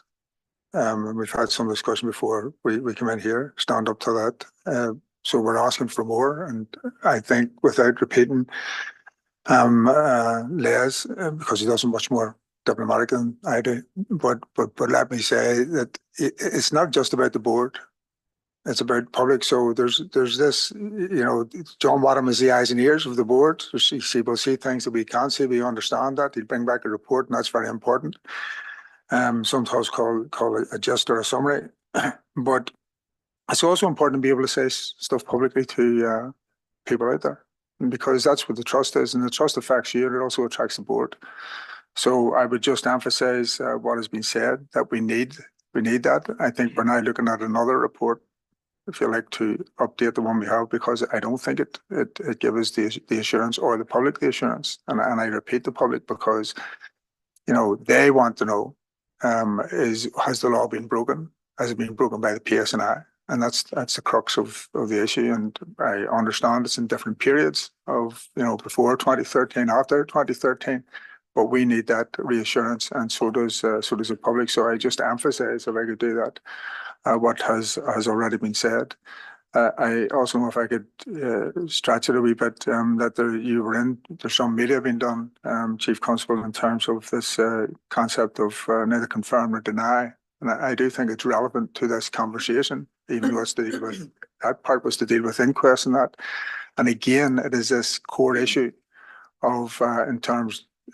We've had some discussion before we come in here, stand up to that. So we're asking for more. And I think without repeating Les, because he does much more diplomatic than I do, but let me say that it's not just about the board. It's about public. So there's this, John Wadham is the eyes and ears of the board. He will see things that we can't see. We understand that. He'll bring back a report, and that's very important. Sometimes call it a gist or a summary. But it's also important to be able to say stuff publicly to people out there, because that's what the trust is, and the trust affects you, and it also attracts the board. So I would just emphasise what has been said, that we need that. I think we're now looking at another report, if you like, to update the one we have, because I don't think it gives the assurance, or the public the assurance. And I repeat, the public, because they want to know, has the law been broken? Has it been broken by the PSNI? And that's the crux of the issue. And I understand it's in different periods of, before 2013, after 2013. But we need that reassurance, and so does the public. So I just emphasise, if I could do that, what has already been said. I also know, if I could stretch it a wee bit, that there's some media being done, Chief Constable, in terms of this concept of neither confirm or deny. And I do think it's relevant to this conversation, even though it's to deal with, that part was to deal with inquest and that. And again, it is this core issue of,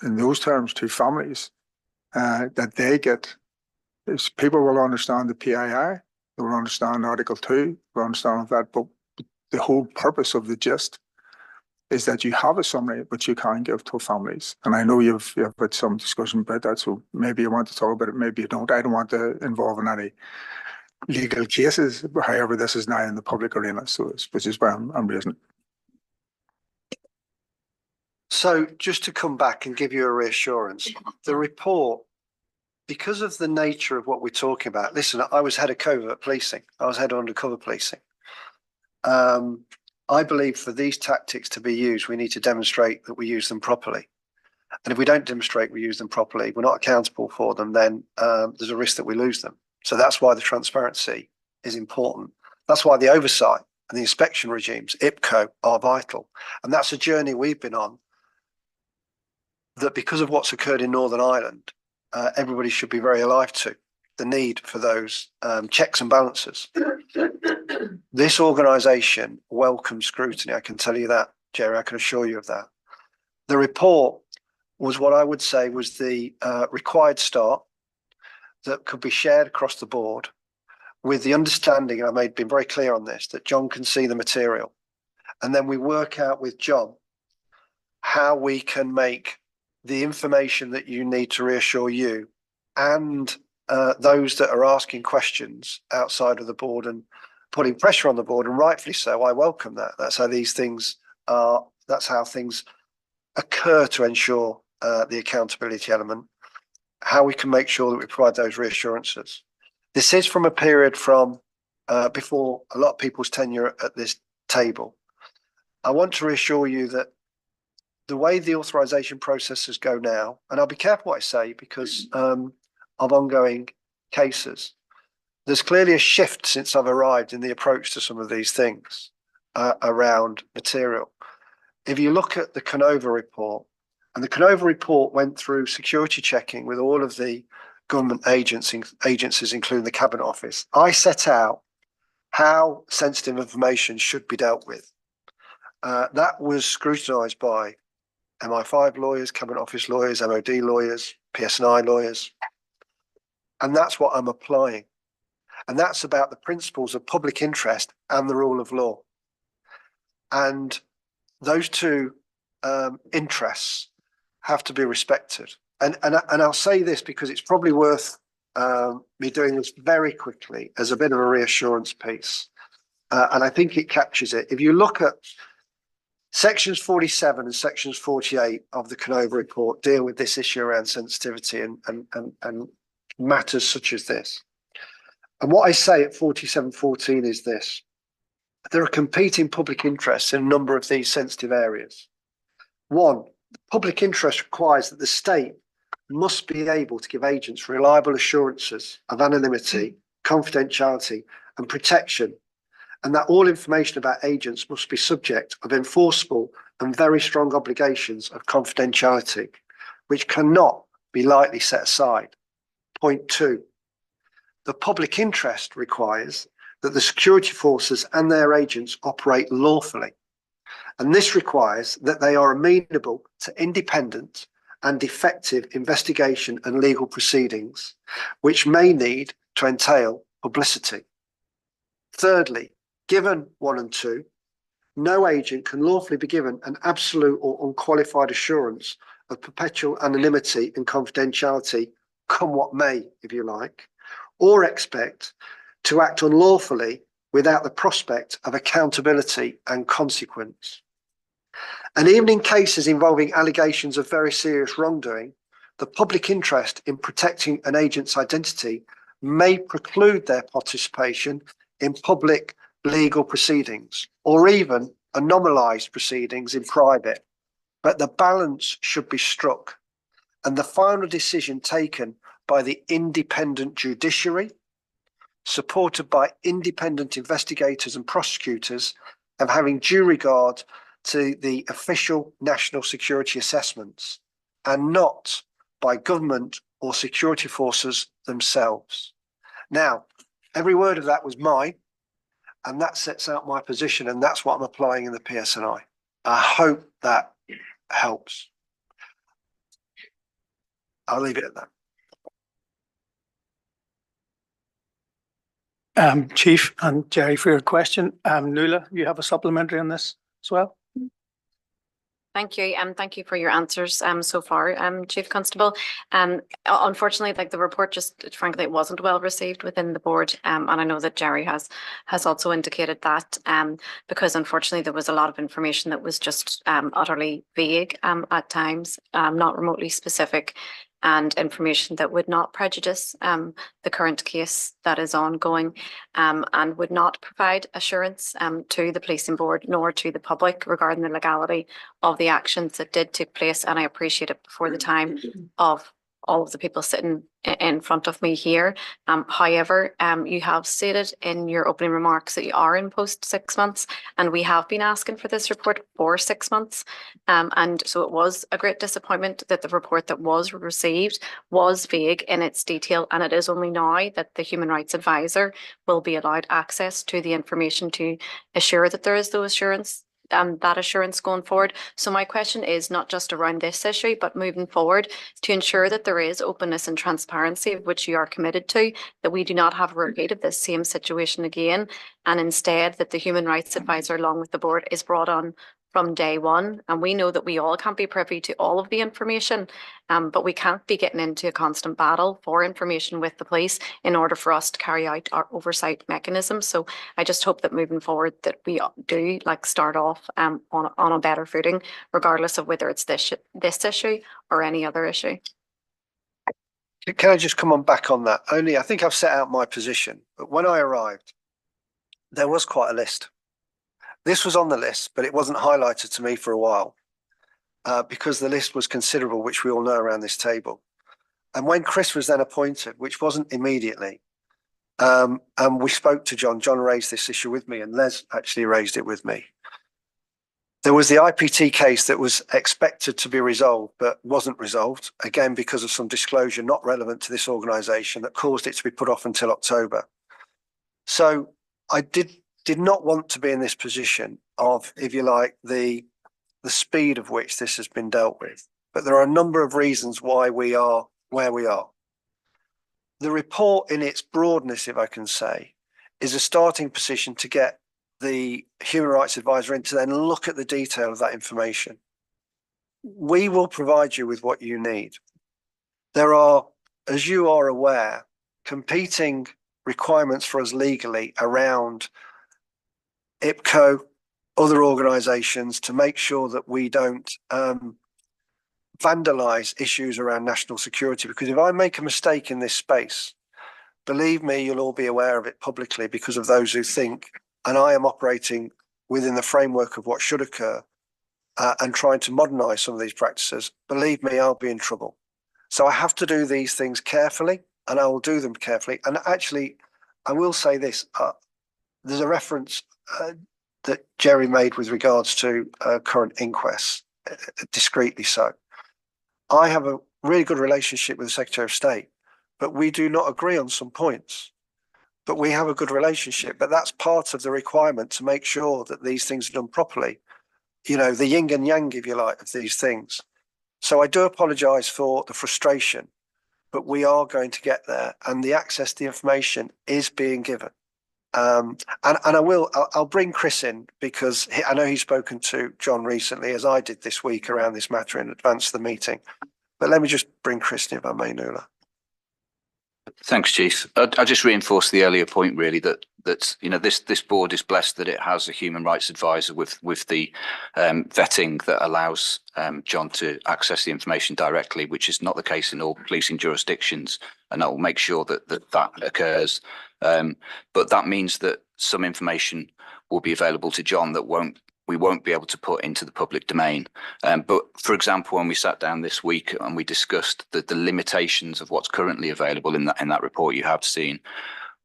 in those terms, to families, that they get, is people will understand the PII, they will understand Article 2, will understand that, but the whole purpose of the gist is that you have a summary which you can give to families. And I know you've had some discussion about that, so maybe you want to talk about it, maybe you don't. I don't want to involve in any legal cases. However, this is now in the public arena, so which is why I'm raising it. So just to come back and give you a reassurance, the report, because of the nature of what we're talking about, listen, I was head of covert policing. I was head of undercover policing. I believe for these tactics to be used, we need to demonstrate that we use them properly. And if we don't demonstrate we use them properly, we're not accountable for them, then there's a risk that we lose them. So that's why the transparency is important. That's why the oversight and the inspection regimes, IPCO, are vital. And that's a journey we've been on, that because of what's occurred in Northern Ireland, everybody should be very alive to. the need for those checks and balances. This organisation welcomes scrutiny. I can tell you that, Gerry. I can assure you of that. The report was what I would say was the required start that could be shared across the board, with the understanding, and I've been very clear on this, that John can see the material. And then we work out with John how we can make the information that you need to reassure you and those that are asking questions outside of the board and putting pressure on the board, and rightfully so. I welcome that. That's how these things are. That's how things occur to ensure the accountability element. How we can make sure that we provide those reassurances. This is from a period from before a lot of people's tenure at this table. I want to reassure you that the way the authorisation processes go now, and I'll be careful what I say because of ongoing cases, there's clearly a shift since I've arrived in the approach to some of these things around material. If you look at the Canova report, and the Canova report went through security checking with all of the government agencies, including the Cabinet Office, I set out how sensitive information should be dealt with. That was scrutinised by MI5 lawyers, Cabinet Office lawyers, MOD lawyers, PSNI lawyers. And that's what I'm applying. And that's about the principles of public interest and the rule of law. And those two interests have to be respected. And I'll say this because it's probably worth me doing this very quickly as a bit of a reassurance piece. And I think it captures it. If you look at sections 47 and sections 48 of the Canova report deal with this issue around sensitivity and matters such as this. And what I say at 47.14 is this: there are competing public interests in a number of these sensitive areas. One, the public interest requires that the state must be able to give agents reliable assurances of anonymity, confidentiality, and protection, and that all information about agents must be subject of enforceable and very strong obligations of confidentiality, which cannot be lightly set aside. Point two, the public interest requires that the security forces and their agents operate lawfully. And this requires that they are amenable to independent and effective investigation and legal proceedings, which may need to entail publicity. Thirdly, given 1 and 2, no agent can lawfully be given an absolute or unqualified assurance of perpetual anonymity and confidentiality, come what may, if you like, or expect to act unlawfully without the prospect of accountability and consequence. And even in cases involving allegations of very serious wrongdoing, the public interest in protecting an agent's identity may preclude their participation in public legal proceedings or even anomalised proceedings in private. But the balance should be struck and the final decision taken by the independent judiciary, supported by independent investigators and prosecutors, and having due regard to the official national security assessments, and not by government or security forces themselves. Now, every word of that was mine, and that sets out my position, and that's what I'm applying in the PSNI. I hope that helps. I'll leave it at that. Chief and Gerry, for your question. Nuala, you have a supplementary on this as well? Thank you. Thank you for your answers so far, Chief Constable. Unfortunately, like the report just frankly, it wasn't well received within the board. And I know that Gerry has also indicated that because unfortunately there was a lot of information that was just utterly vague at times, not remotely specific, and information that would not prejudice the current case that is ongoing and would not provide assurance to the policing board nor to the public regarding the legality of the actions that did take place. And I appreciate it before the time of all of the people sitting in front of me here. However, you have stated in your opening remarks that you are in post 6 months, and we have been asking for this report for 6 months. And so it was a great disappointment that the report that was received was vague in its detail, and it is only now that the Human Rights Advisor will be allowed access to the information to assure that there is that assurance going forward. So my question is not just around this issue, but moving forward to ensure that there is openness and transparency, of which you are committed to, that we do not have a repeat of this same situation again, and instead that the Human Rights Advisor along with the board is brought on from day one. And we know that we all can't be privy to all of the information, but we can't be getting into a constant battle for information with the police in order for us to carry out our oversight mechanisms. So I just hope that moving forward that we do start off on a better footing, regardless of whether it's this issue or any other issue. Can I just come on back on that? Only I think I've set out my position, but when I arrived, there was quite a list. This was on the list, but it wasn't highlighted to me for a while because the list was considerable, which we all know around this table. And when Chris was then appointed, which wasn't immediately, and we spoke to John raised this issue with me, and Les actually raised it with me. There was the IPT case that was expected to be resolved, but wasn't resolved, again, because of some disclosure not relevant to this organisation that caused it to be put off until October. So I did not want to be in this position of, if you like, the speed of which this has been dealt with. But there are a number of reasons why we are where we are. The report in its broadness, if I can say, is a starting position to get the Human Rights Advisor in to then look at the detail of that information. We will provide you with what you need. There are, as you are aware, competing requirements for us legally around IPCO, other organisations, to make sure that we don't vandalise issues around national security. Because if I make a mistake in this space, believe me, you'll all be aware of it publicly because of those who think, and I am operating within the framework of what should occur and trying to modernise some of these practices. Believe me, I'll be in trouble. So I have to do these things carefully, and I will do them carefully. And actually, I will say this, there's a reference that Gerry made with regards to current inquests, discreetly so. I have a really good relationship with the Secretary of State, but we do not agree on some points. But we have a good relationship, but that's part of the requirement to make sure that these things are done properly. You know, the yin and yang, if you like, of these things. So I do apologise for the frustration, but we are going to get there, and the access to the information is being given. And I'll bring Chris in because I know he's spoken to John recently, as I did this week, around this matter in advance of the meeting. But let me just bring Chris in, if I may, Nuala. Thanks, Chief. I just reinforce the earlier point, really, that you know this board is blessed that it has a human rights advisor with the vetting that allows John to access the information directly, which is not the case in all policing jurisdictions, and that will make sure that occurs. But that means that some information will be available to John that we won't be able to put into the public domain. But for example, when we sat down this week and we discussed the limitations of what's currently available in that report you have seen,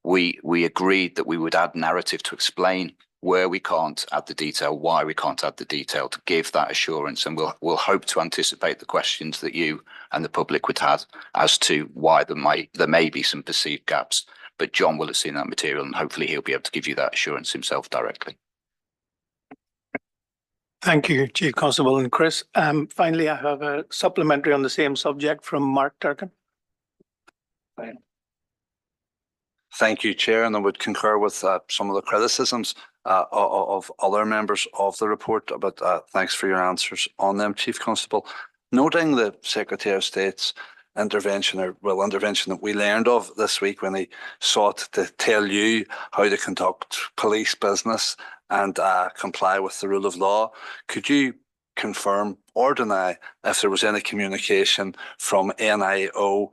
we agreed that we would add narrative to explain where we can't add the detail, why we can't add the detail, to give that assurance. And we'll hope to anticipate the questions that you and the public would have as to why there may be some perceived gaps. But John will have seen that material, and hopefully he'll be able to give you that assurance himself directly. Thank you, Chief Constable and Chris. Finally, I have a supplementary on the same subject from Mark Durkan. Thank you, Chair, and I would concur with some of the criticisms of other members of the report, but thanks for your answers on them, Chief Constable. Noting the Secretary of State's intervention that we learned of this week when he sought to tell you how to conduct police business and comply with the rule of law, could you confirm or deny if there was any communication from NIO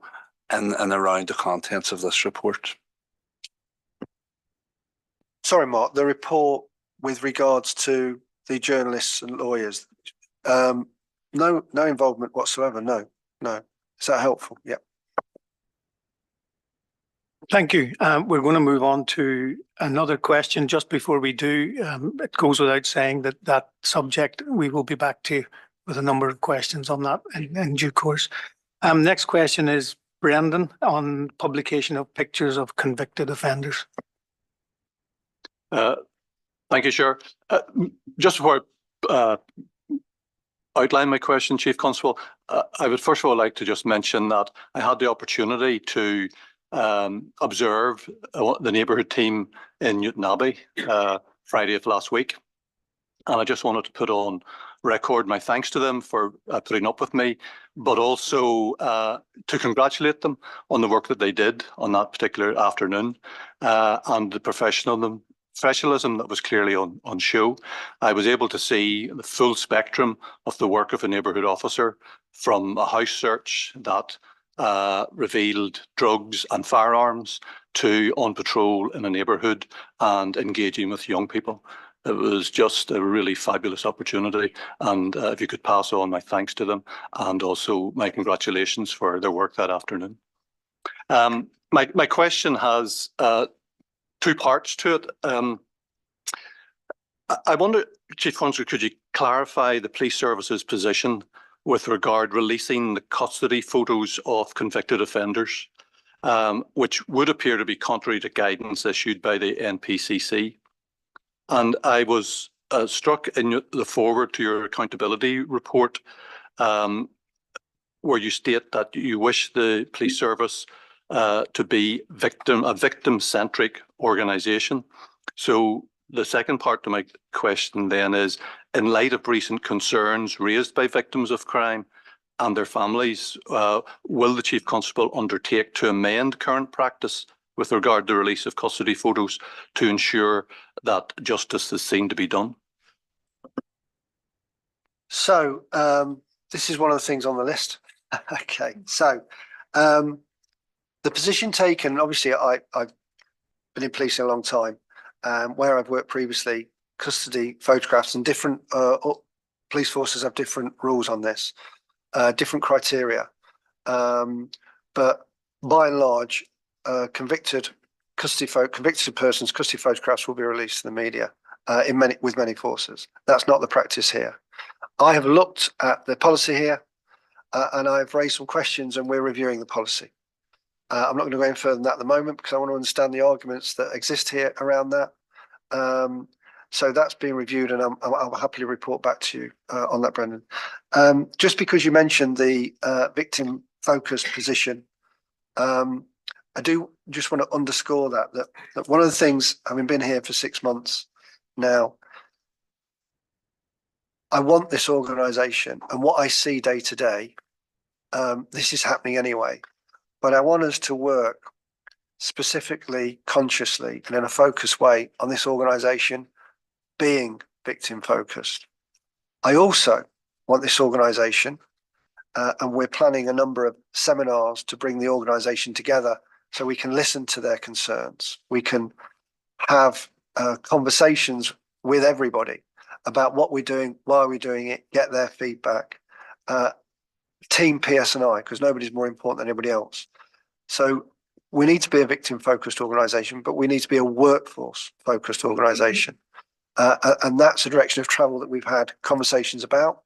and around the contents of this report? Sorry, Mark, the report with regards to the journalists and lawyers, no involvement whatsoever, no. Is that helpful? Yeah. Thank you. We're going to move on to another question. Just before we do, it goes without saying that that subject, we will be back to with a number of questions on that in due course. Next question is Brendan on publication of pictures of convicted offenders. Thank you, Chair. Just before I outline my question, Chief Constable, I would first of all like to just mention that I had the opportunity to observe the neighbourhood team in Newton Abbey Friday of last week. And I just wanted to put on record my thanks to them for putting up with me, but also to congratulate them on the work that they did on that particular afternoon and the professionalism that was clearly on show. I was able to see the full spectrum of the work of a neighbourhood officer, from a house search that revealed drugs and firearms to on patrol in a neighbourhood and engaging with young people. It was just a really fabulous opportunity, and if you could pass on my thanks to them and also my congratulations for their work that afternoon. My question has two parts to it. I wonder, Chief Constable, could you clarify the police service's position with regard releasing the custody photos of convicted offenders, which would appear to be contrary to guidance issued by the NPCC? And I was struck in the foreword to your accountability report, where you state that you wish the police service to be a victim-centric organisation. So the second part to my question then is, in light of recent concerns raised by victims of crime and their families, will the Chief Constable undertake to amend current practice with regard to the release of custody photos to ensure that justice is seen to be done? So this is one of the things on the list. Okay, so the position taken, obviously I've been in policing a long time, where I've worked previously, custody photographs, and different police forces have different rules on this, different criteria. But by and large, convicted persons' custody photographs will be released to the media with many forces. That's not the practice here. I have looked at the policy here and I've raised some questions, and we're reviewing the policy. I'm not going to go any further than that at the moment because I want to understand the arguments that exist here around that. So that's being reviewed, and I'll happily report back to you on that, Brendan. Just because you mentioned the victim-focused position, I do just want to underscore that one of the things, having been here for 6 months now, I want this organisation, and what I see day to day, this is happening anyway, but I want us to work specifically, consciously, and in a focused way on this organisation being victim focused. I also want this organisation, and we're planning a number of seminars to bring the organisation together so we can listen to their concerns. We can have conversations with everybody about what we're doing, why we're doing it, get their feedback. Team PS&I, because nobody's more important than anybody else. So we need to be a victim-focused organisation, but we need to be a workforce-focused organisation. And that's a direction of travel that we've had conversations about.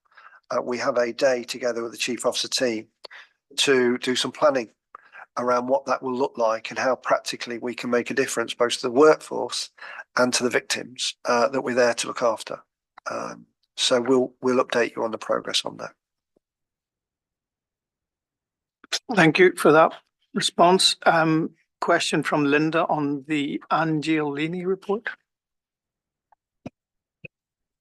We have a day together with the Chief Officer team to do some planning around what that will look like and how practically we can make a difference both to the workforce and to the victims that we're there to look after. So we'll update you on the progress on that. Thank you for that response. Question from Linda on the Angiolini report.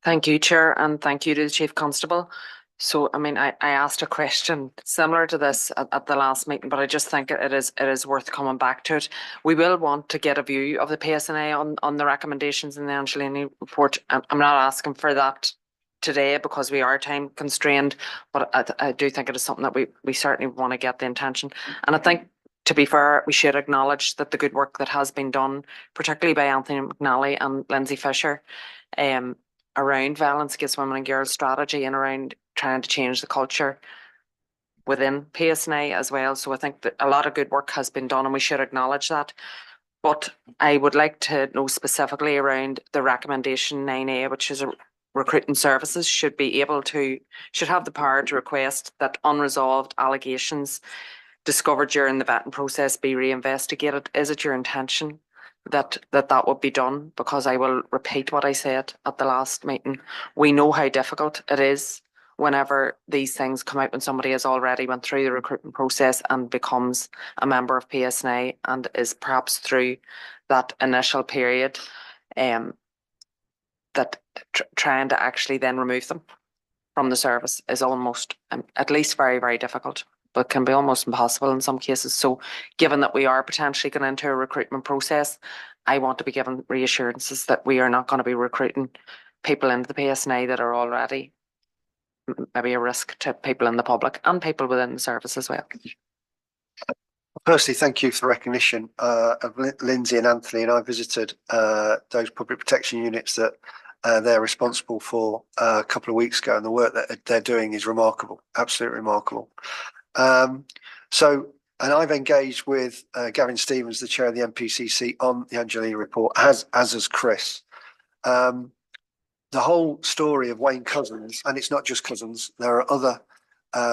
Thank you, Chair, and thank you to the Chief Constable. So, I mean, I asked a question similar to this at the last meeting, but I just think it is worth coming back to it. We will want to get a view of the PSNA on the recommendations in the Angiolini report. I'm not asking for that today because we are time constrained, but I do think it is something that we certainly want to get the intention. And I think, to be fair, we should acknowledge that the good work that has been done, particularly by Anthony McNally and Lindsay Fisher, around violence against women and girls strategy and around trying to change the culture. within PSNI as well. So I think that a lot of good work has been done and we should acknowledge that. But I would like to know specifically around the recommendation 9A, which is a recruiting services should have the power to request that unresolved allegations discovered during the vetting process be reinvestigated. Is it your intention that would be done? Because I will repeat what I said at the last meeting. We know how difficult it is whenever these things come out when somebody has already went through the recruitment process and becomes a member of PSNI and is perhaps through that initial period, that trying to actually then remove them from the service is almost, at least very, very difficult, but can be almost impossible in some cases. So given that we are potentially going into a recruitment process, I want to be given reassurances that we are not going to be recruiting people into the PSNI that are already maybe a risk to people in the public and people within the service as well. Firstly, thank you for the recognition of Lindsay and Anthony, and I visited those public protection units that they're responsible for a couple of weeks ago, and the work that they're doing is remarkable, absolutely remarkable. And I've engaged with Gavin Stevens, the chair of the MPCC, on the Angelina report, as has Chris. The whole story of Wayne Cousins, and it's not just Cousins, there are other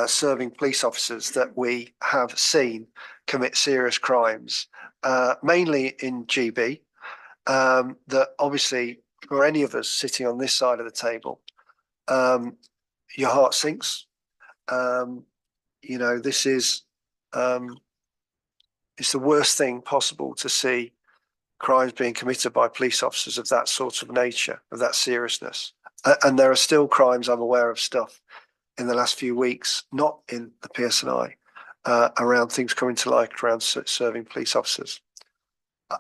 serving police officers that we have seen commit serious crimes, mainly in GB, that obviously for any of us sitting on this side of the table, your heart sinks. You know, this is, it's the worst thing possible to see crimes being committed by police officers of that sort of nature, of that seriousness. And there are still crimes, I'm aware of stuff in the last few weeks, not in the PSNI, around things coming to light around serving police officers.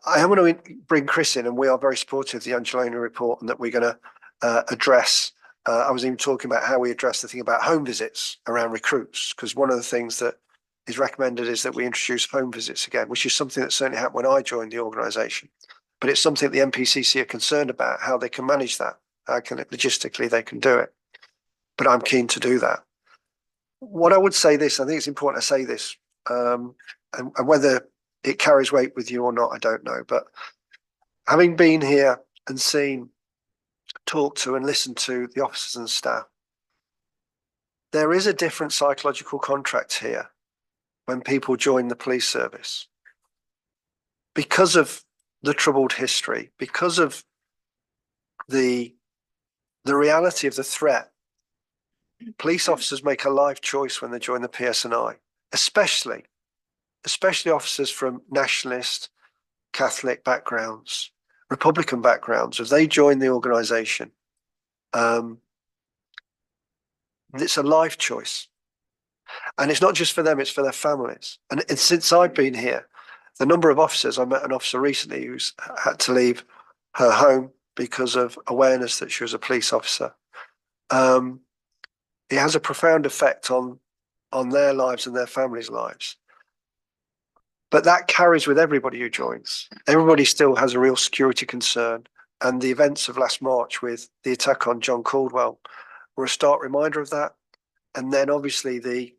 I am going to bring Chris in, and we are very supportive of the Angelina report and that we're going to address, I was even talking about how we address the thing about home visits around recruits, because one of the things that is recommended is that we introduce home visits again, which is something that certainly happened when I joined the organisation. But it's something the MPCC are concerned about, how they can manage that, how can it logistically they can do it. But I'm keen to do that. What I would say this, I think it's important to say this, and whether it carries weight with you or not, I don't know. But having been here and seen, talked to and listened to the officers and staff, there is a different psychological contract here when people join the police service. Because of the troubled history, because of the reality of the threat, police officers make a life choice when they join the PSNI, especially officers from nationalist, Catholic backgrounds, Republican backgrounds. If they join the organisation, it's a life choice. And it's not just for them, it's for their families. And since I've been here, the number of officers, I met an officer recently who's had to leave her home because of awareness that she was a police officer. It has a profound effect on their lives and their families' lives. But that carries with everybody who joins. Everybody still has a real security concern. And the events of last March with the attack on John Caldwell were a stark reminder of that. And then obviously the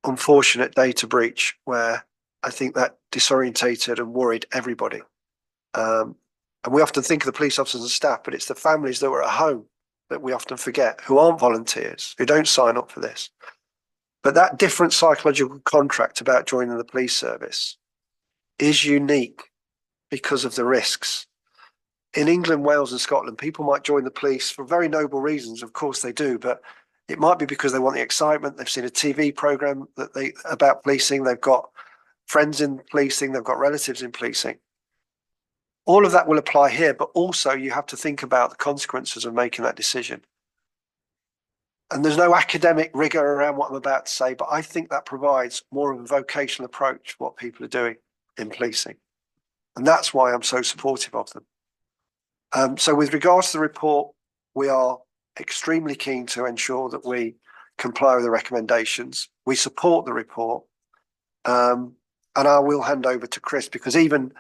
unfortunate data breach where I think that disorientated and worried everybody. And we often think of the police officers and staff, but it's the families that were at home that we often forget, who aren't volunteers, who don't sign up for this. But that different psychological contract about joining the police service is unique because of the risks. In England, Wales and Scotland, people might join the police for very noble reasons. Of course they do, but it might be because they want the excitement. They've seen a TV program about policing. They've got friends in policing. They've got relatives in policing. All of that will apply here, but also you have to think about the consequences of making that decision. And there's no academic rigor around what I'm about to say, but I think that provides more of a vocational approach to what people are doing in policing. And that's why I'm so supportive of them. So with regards to the report, we are extremely keen to ensure that we comply with the recommendations. We support the report. And I will hand over to Chris, because even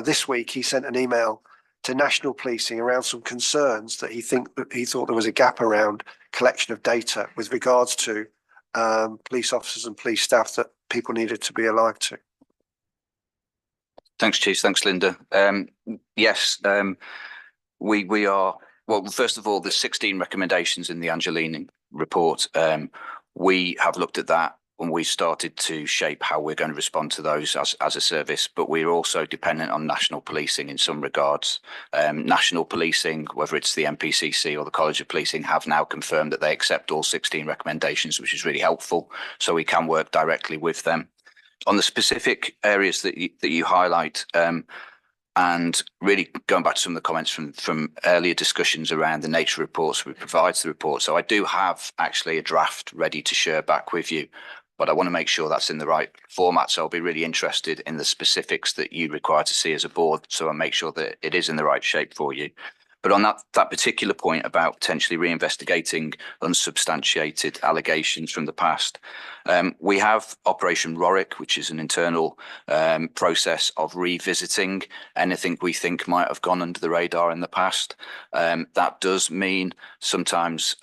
this week he sent an email to national policing around some concerns that he thought there was a gap around collection of data with regards to police officers and police staff that people needed to be alive to. Thanks, Chief. Thanks, Linda. Yes, we are, well, first of all, there's 16 recommendations in the Angelini report. We have looked at that when we started to shape how we're going to respond to those as a service, but we're also dependent on national policing in some regards. National policing, whether it's the MPCC or the College of Policing, have now confirmed that they accept all 16 recommendations, which is really helpful, so we can work directly with them. On the specific areas that you highlight, and really going back to some of the comments from earlier discussions around the nature reports we provide to the report. So I do have actually a draft ready to share back with you, but I want to make sure that's in the right format. So I'll be really interested in the specifics that you require to see as a board, so I'll make sure that it is in the right shape for you. But on that particular point about potentially reinvestigating unsubstantiated allegations from the past, we have Operation Rorick, which is an internal process of revisiting anything we think might have gone under the radar in the past. That does mean sometimes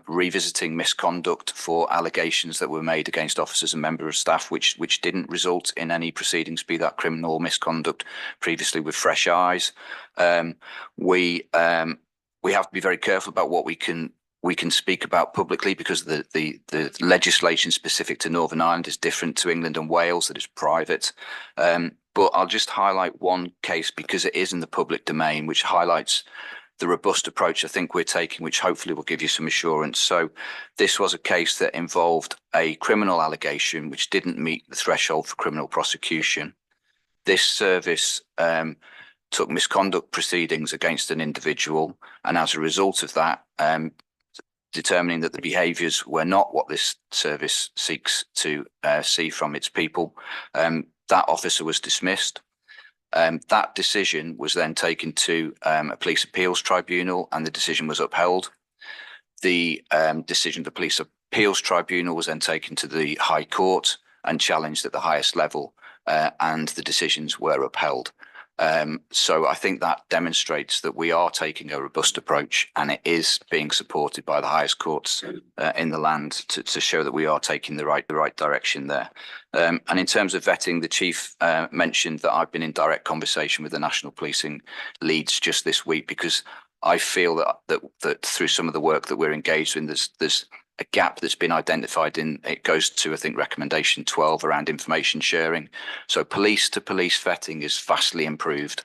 revisiting misconduct for allegations that were made against officers and members of staff, which didn't result in any proceedings, be that criminal or misconduct, previously with fresh eyes. We have to be very careful about what we can speak about publicly, because the legislation specific to Northern Ireland is different to England and Wales, that is private. But I'll just highlight one case because it is in the public domain, which highlights the robust approach I think we're taking, which hopefully will give you some assurance. So this was a case that involved a criminal allegation which didn't meet the threshold for criminal prosecution. This service took misconduct proceedings against an individual, and as a result of that, determining that the behaviours were not what this service seeks to see from its people, that officer was dismissed. That decision was then taken to a police appeals tribunal, and the decision was upheld. The decision of the police appeals tribunal was then taken to the High Court and challenged at the highest level, and the decisions were upheld. So I think that demonstrates that we are taking a robust approach, and it is being supported by the highest courts in the land to show that we are taking the right direction there. And in terms of vetting, the Chief mentioned that I've been in direct conversation with the national policing leads just this week, because I feel that through some of the work that we're engaged in, there's a gap that's been identified in, it goes to, I think, recommendation 12 around information sharing. So police to police vetting is vastly improved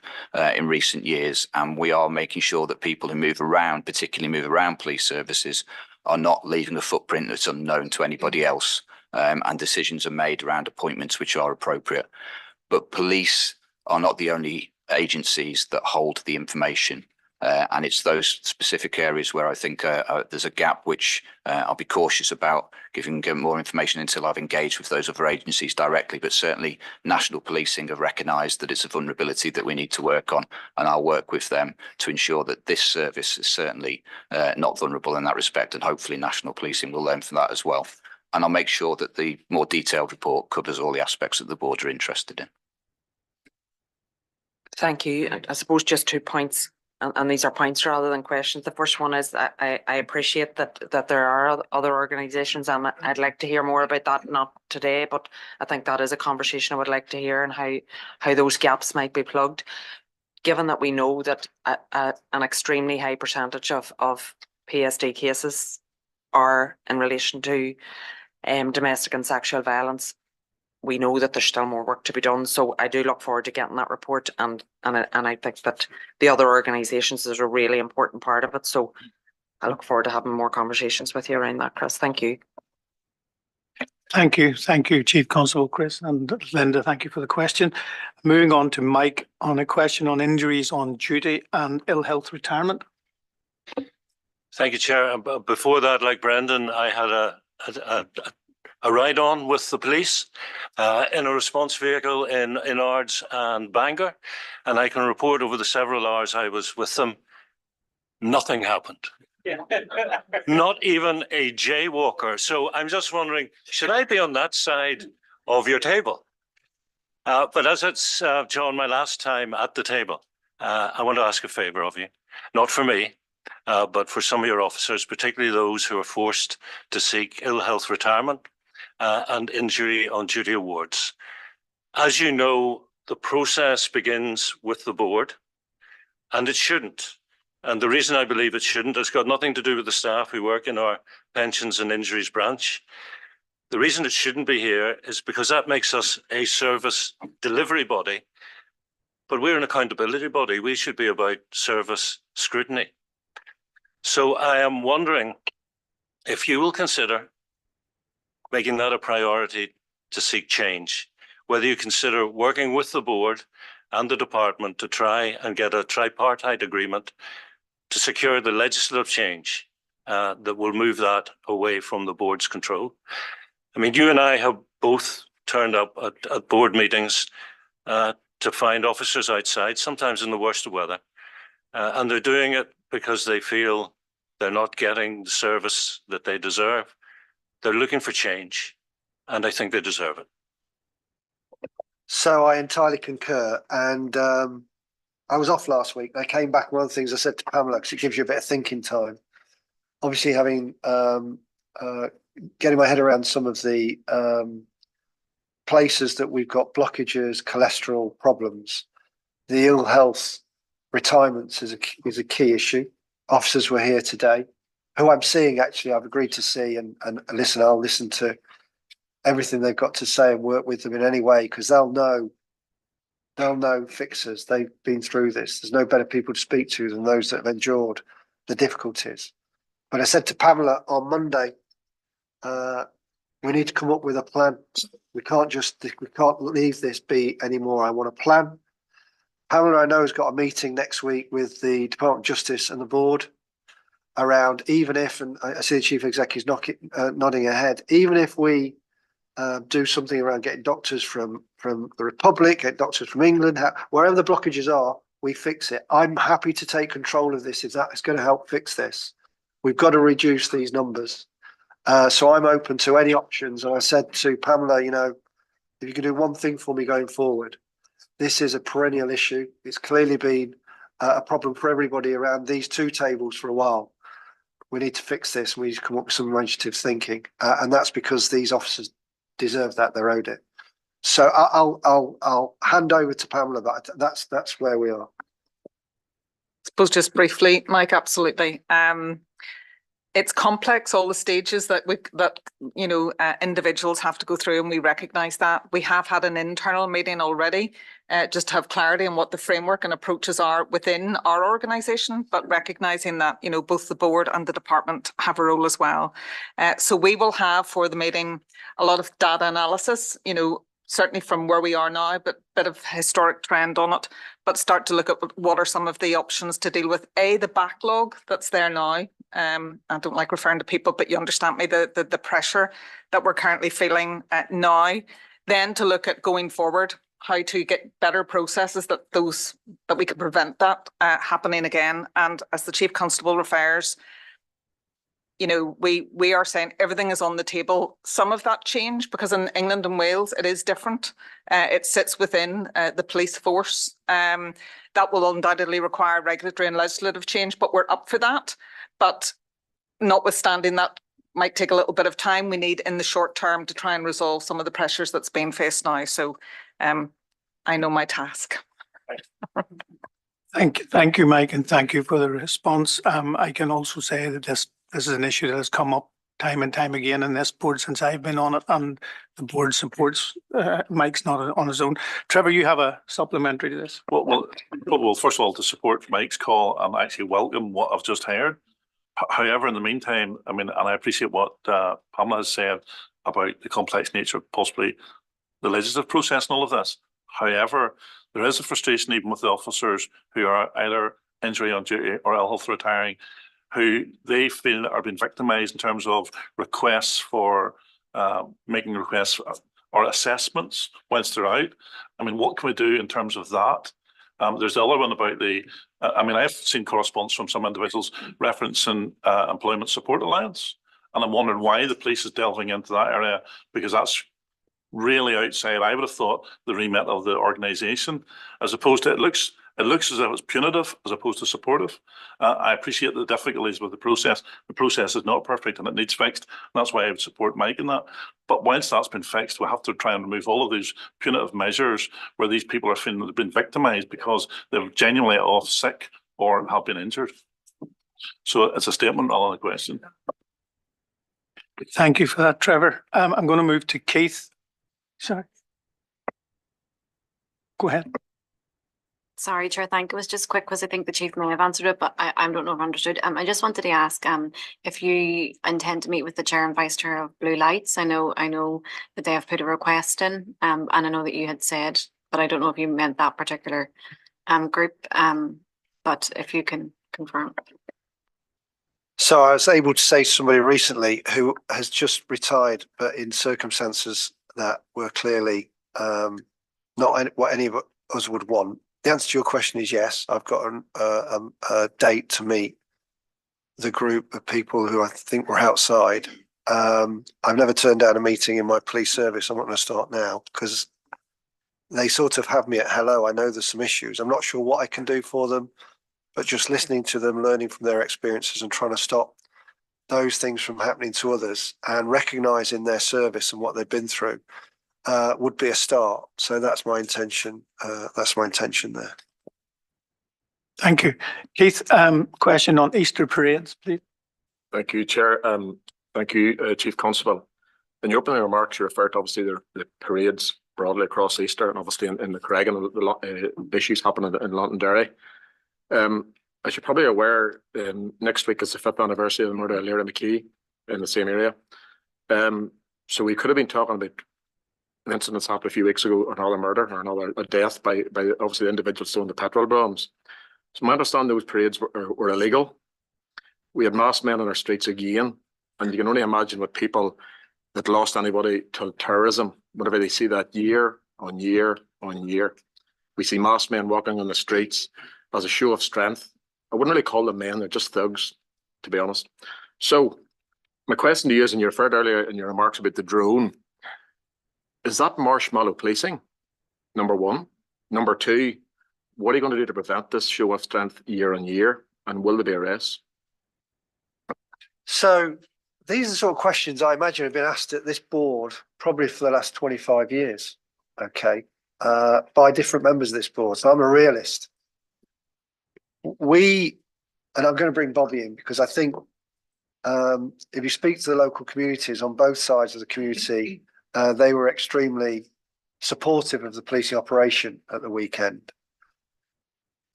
in recent years, and we are making sure that people who move around, particularly move around police services, are not leaving a footprint that's unknown to anybody else, and decisions are made around appointments which are appropriate. But police are not the only agencies that hold the information. And it's those specific areas where I think there's a gap which I'll be cautious about giving more information until I've engaged with those other agencies directly. But certainly national policing have recognised that it's a vulnerability that we need to work on, and I'll work with them to ensure that this service is certainly not vulnerable in that respect, and hopefully national policing will learn from that as well. And I'll make sure that the more detailed report covers all the aspects that the board are interested in. Thank you. And I suppose just 2 points. And these are points rather than questions. The first one is that I appreciate that there are other organisations, and I'd like to hear more about that, not today, but I think that is a conversation I would like to hear, and how those gaps might be plugged. Given that we know that an extremely high percentage of PSD cases are in relation to domestic and sexual violence, we know that there's still more work to be done. So I do look forward to getting that report, and I think that the other organisations is a really important part of it. So I look forward to having more conversations with you around that, Chris. Thank you. Thank you. Thank you, Chief Constable Chris, and Linda, thank you for the question. Moving on to Mike on a question on injuries on duty and ill health retirement. Thank you, Chair. Before that, like Brendan, I had a ride-on with the police in a response vehicle in Ards and Bangor, and I can report over the several hours I was with them, nothing happened. Not even a jaywalker. So I'm just wondering, should I be on that side of your table? But as it's, John, my last time at the table, I want to ask a favour of you, not for me, but for some of your officers, particularly those who are forced to seek ill health retirement and injury on duty awards. As you know, the process begins with the board, and it shouldn't. And the reason I believe it shouldn't has got nothing to do with the staff who work in our pensions and injuries branch. The reason it shouldn't be here is because that makes us a service delivery body, but we're an accountability body. We should be about service scrutiny. So I am wondering if you will consider making that a priority to seek change, whether you consider working with the board and the department to try and get a tripartite agreement to secure the legislative change that will move that away from the board's control. I mean, you and I have both turned up at board meetings to find officers outside, sometimes in the worst of weather. And they're doing it because they feel they're not getting the service that they deserve. They're looking for change, and I think they deserve it. So I entirely concur. And I was off last week. I came back. One of the things I said to Pamela, because it gives you a bit of thinking time. Obviously, having getting my head around some of the places that we've got blockages, cholesterol problems, the ill health retirements is a key issue. Officers were here today, who I'm seeing actually. I've agreed to see and listen. I'll listen to everything they've got to say and work with them in any way, because they'll know fixers. They've been through this. There's no better people to speak to than those that have endured the difficulties. But I said to Pamela on Monday, we need to come up with a plan. We can't leave this be anymore. I want a plan. Pamela, I know, has got a meeting next week with the Department of Justice and the board around, even if, and I see the Chief Executive nodding her head, even if we do something around getting doctors from the Republic, get doctors from England, wherever the blockages are, we fix it. I'm happy to take control of this if that is going to help fix this. We've got to reduce these numbers. So I'm open to any options. And I said to Pamela, you know, if you can do one thing for me going forward, this is a perennial issue. It's clearly been a problem for everybody around these two tables for a while. We need to fix this. We need to come up with some imaginative thinking. And that's because these officers deserve that. They're owed it. So I'll hand over to Pamela, but that's where we are. I suppose just briefly, Mike, absolutely. It's complex, all the stages that individuals have to go through, and we recognise that. We have had an internal meeting already, just to have clarity on what the framework and approaches are within our organisation, but recognising that, you know, both the board and the department have a role as well. So we will have for the meeting a lot of data analysis, you know, certainly from where we are now, but a bit of historic trend on it, but start to look at what are some of the options to deal with the backlog that's there now. I don't like referring to people, but you understand me, the pressure that we're currently feeling now, then to look at going forward, how to get better processes that we can prevent that happening again. And as the Chief Constable refers, you know, we are saying everything is on the table. Some of that change, because in England and Wales, it is different. It sits within the police force. That will undoubtedly require regulatory and legislative change, but we're up for that. But notwithstanding that might take a little bit of time, we need in the short term to try and resolve some of the pressures that's being faced now. So I know my task. Thank you, Mike, and thank you for the response. I can also say that this is an issue that has come up time and time again in this board since I've been on it, and the board supports Mike's not on his own. Trevor, you have a supplementary to this? Well, first of all, to support Mike's call, I'm actually welcome what I've just heard. However, in the meantime, I mean, and I appreciate what Pamela has said about the complex nature of possibly the legislative process and all of this. However, there is a frustration even with the officers who are either injury on duty or ill health retiring, who they feel are being victimised in terms of requests for making requests or assessments once they're out. I mean, what can we do in terms of that? There's the other one about I mean, I've seen correspondence from some individuals referencing Employment Support Alliance, and I'm wondering why the police is delving into that area, because that's really outside, I would have thought, the remit of the organisation, as opposed to, it looks It looks as if it's punitive as opposed to supportive. I appreciate the difficulties with the process. The process is not perfect and it needs fixed. And that's why I would support Mike in that. But once that's been fixed, we have to try and remove all of these punitive measures where these people are feeling they've been victimised because they're genuinely off sick or have been injured. So it's a statement rather than a question. Thank you for that, Trevor. I'm going to move to Keith. Sorry. Go ahead. Sorry, Chair, thank you. It was just quick because I think the Chief may have answered it, but I don't know if I understood. I just wanted to ask if you intend to meet with the Chair and Vice Chair of Blue Lights. I know that they have put a request in, and I know that you had said, but I don't know if you meant that particular group. But if you can confirm. So I was able to say to somebody recently who has just retired, but in circumstances that were clearly not what any of us would want. The answer to your question is yes. I've got a date to meet the group of people who I think were outside. I've never turned down a meeting in my police service. I'm not going to start now because they sort of have me at hello. I know there's some issues. I'm not sure what I can do for them, but just listening to them, learning from their experiences and trying to stop those things from happening to others and recognising their service and what they've been through would be a start. So that's my intention. That's my intention there. Thank you. Keith, question on Easter parades, please. Thank you, Chair. Thank you, Chief Constable. In your opening remarks, you referred to obviously the parades broadly across Easter and obviously in the Craig and the issues happening in Londonderry. As you're probably aware, next week is the 5th anniversary of the murder of Lyra McKee in the same area. So we could have been talking about an incident that's happened a few weeks ago, another murder or another death by obviously the individuals throwing the petrol bombs. So my understanding those parades were illegal. We had masked men on our streets again, and you can only imagine what people that lost anybody to terrorism, whenever they see that year on year on year. We see masked men walking on the streets as a show of strength. I wouldn't really call them men, they're just thugs, to be honest. So my question to you is, and you referred earlier in your remarks about the drone, is that marshmallow policing? Number one. Number two, what are you going to do to prevent this show of strength year on year? And will there be arrests? So these are the sort of questions I imagine have been asked at this board probably for the last 25 years, okay, by different members of this board. So I'm a realist. And I'm going to bring Bobby in because I think if you speak to the local communities on both sides of the community, they were extremely supportive of the policing operation at the weekend.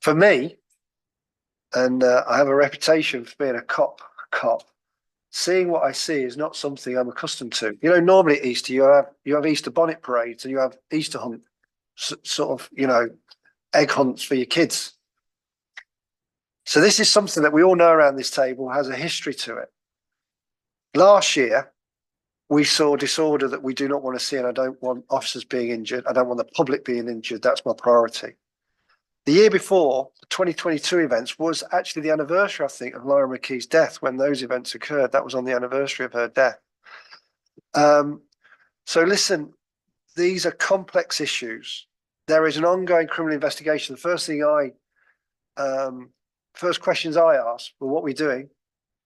For me, and I have a reputation for being a cop, seeing what I see is not something I'm accustomed to. You know, normally at Easter you have Easter bonnet parades and you have Easter hunt, sort of, you know, egg hunts for your kids. So this is something that we all know around this table has a history to it. Last year, we saw disorder that we do not want to see, and I don't want officers being injured. I don't want the public being injured. That's my priority. The year before, the 2022 events was actually the anniversary, I think, of Lyra McKee's death. When those events occurred, that was on the anniversary of her death. So listen, these are complex issues. There is an ongoing criminal investigation. The first questions I asked were, what are we doing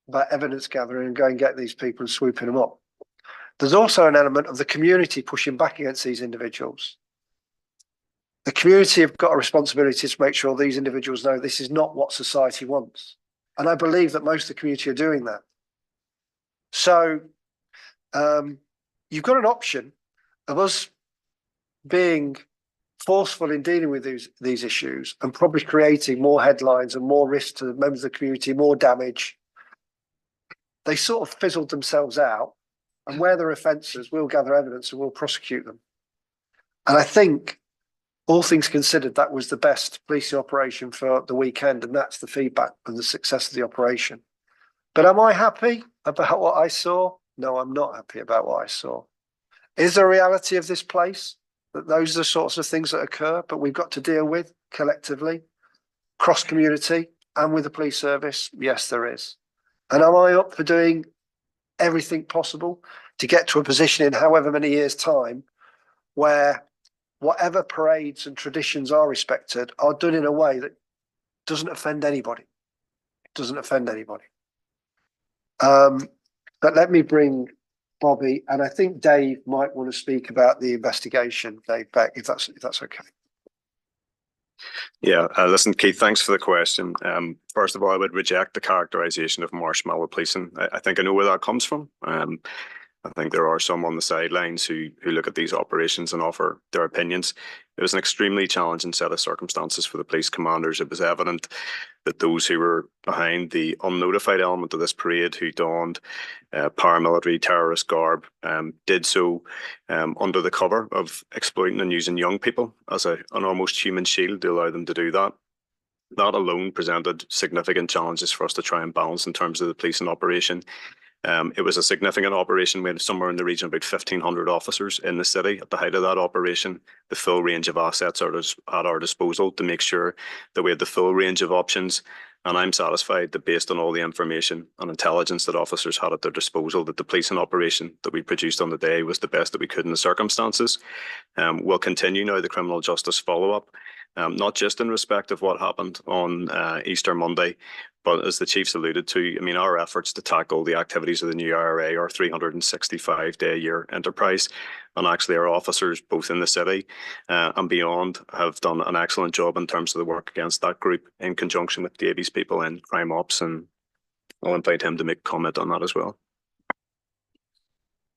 about evidence gathering and go and get these people and swooping them up? There's also an element of the community pushing back against these individuals. The community have got a responsibility to make sure these individuals know this is not what society wants. And I believe that most of the community are doing that. So you've got an option of us being forceful in dealing with these issues and probably creating more headlines and more risk to members of the community, more damage. They sort of fizzled themselves out, and where there are offences, we'll gather evidence and we'll prosecute them. And I think, all things considered, that was the best policing operation for the weekend, and that's the feedback and the success of the operation. But am I happy about what I saw? No, I'm not happy about what I saw. Is there a reality of this place that those are the sorts of things that occur, but we've got to deal with collectively, cross community and with the police service? Yes, there is. And am I up for doing everything possible to get to a position in however many years' time where whatever parades and traditions are respected are done in a way that doesn't offend anybody. Doesn't offend anybody. But let me bring Bobby, and I think Dave might want to speak about the investigation, Dave Beck, if that's okay. Yeah, listen, Keith, thanks for the question. First of all, I would reject the characterisation of marshmallow policing. I think I know where that comes from. I think there are some on the sidelines who look at these operations and offer their opinions. It was an extremely challenging set of circumstances for the police commanders. It was evident that those who were behind the unnotified element of this parade, who donned paramilitary terrorist garb, did so under the cover of exploiting and using young people as an almost human shield to allow them to do that. That alone presented significant challenges for us to try and balance in terms of the policing operation. It was a significant operation. We had somewhere in the region of about 1,500 officers in the city at the height of that operation. The full range of assets are at our disposal to make sure that we had the full range of options. And I'm satisfied that based on all the information and intelligence that officers had at their disposal, that the policing operation that we produced on the day was the best that we could in the circumstances. We'll continue now the criminal justice follow-up, not just in respect of what happened on Easter Monday, but as the Chief's alluded to, I mean, our efforts to tackle the activities of the new IRA are 365-day-a-year enterprise. And actually our officers, both in the city and beyond, have done an excellent job in terms of the work against that group in conjunction with Davies people in crime ops. And I'll invite him to make a comment on that as well.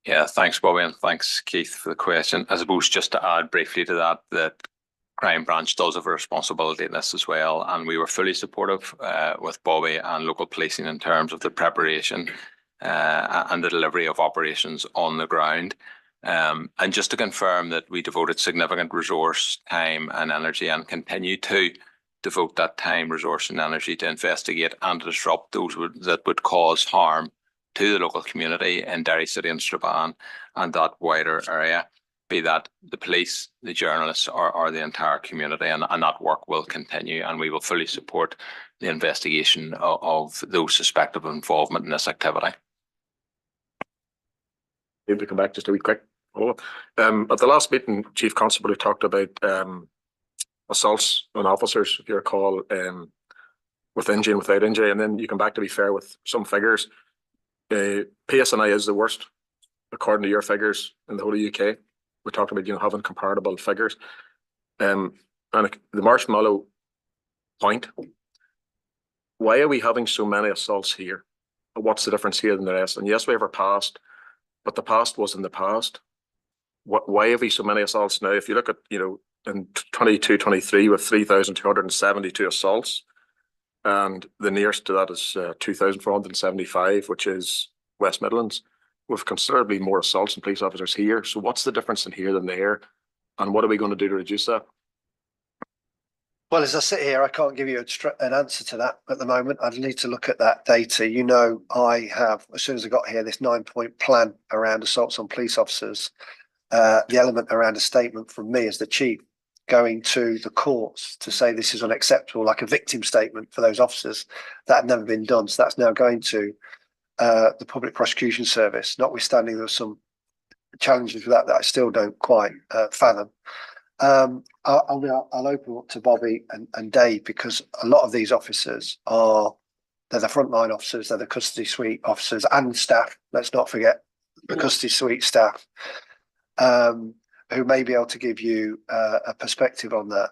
Yeah, thanks, Bobby, and thanks, Keith, for the question. I suppose just to add briefly to that, that crime branch does have a responsibility in this as well, and we were fully supportive with Bobby and local policing in terms of the preparation and the delivery of operations on the ground. And just to confirm that we devoted significant resource, time and energy, and continue to devote that time, resource and energy to investigate and to disrupt those that would cause harm to the local community in Derry City and Strabane and that wider area, be that the police, the journalists, or the entire community, and that work will continue, and we will fully support the investigation of those suspected of involvement in this activity. Maybe come back just a wee quick follow-up. At the last meeting, Chief Constable talked about assaults on officers, if you recall, with injury and without injury, and then you come back, to be fair, with some figures. PSNI is the worst, according to your figures, in the whole of UK. We talked about, having comparable figures. And the marshmallow point, why are we having so many assaults here? What's the difference here than the rest? And yes, we have our past, but the past was in the past. Why have we so many assaults now? If you look at, in 22-23 with 3,272 assaults, and the nearest to that is 2,475, which is West Midlands. With considerably more assaults and police officers here. So what's the difference in here than there? And what are we going to do to reduce that? Well, as I sit here, I can't give you an answer to that at the moment. I'd need to look at that data. I have, as soon as I got here, this 9-point plan around assaults on police officers, the element around a statement from me as the chief going to the courts to say this is unacceptable, like a victim statement for those officers. That had never been done. So that's now going to the Public Prosecution Service, notwithstanding there were some challenges with that I still don't quite fathom. I'll open up to Bobby and Dave, because a lot of these officers they're the frontline officers, they're the custody suite officers and staff. Let's not forget the custody suite staff, who may be able to give you a perspective on that.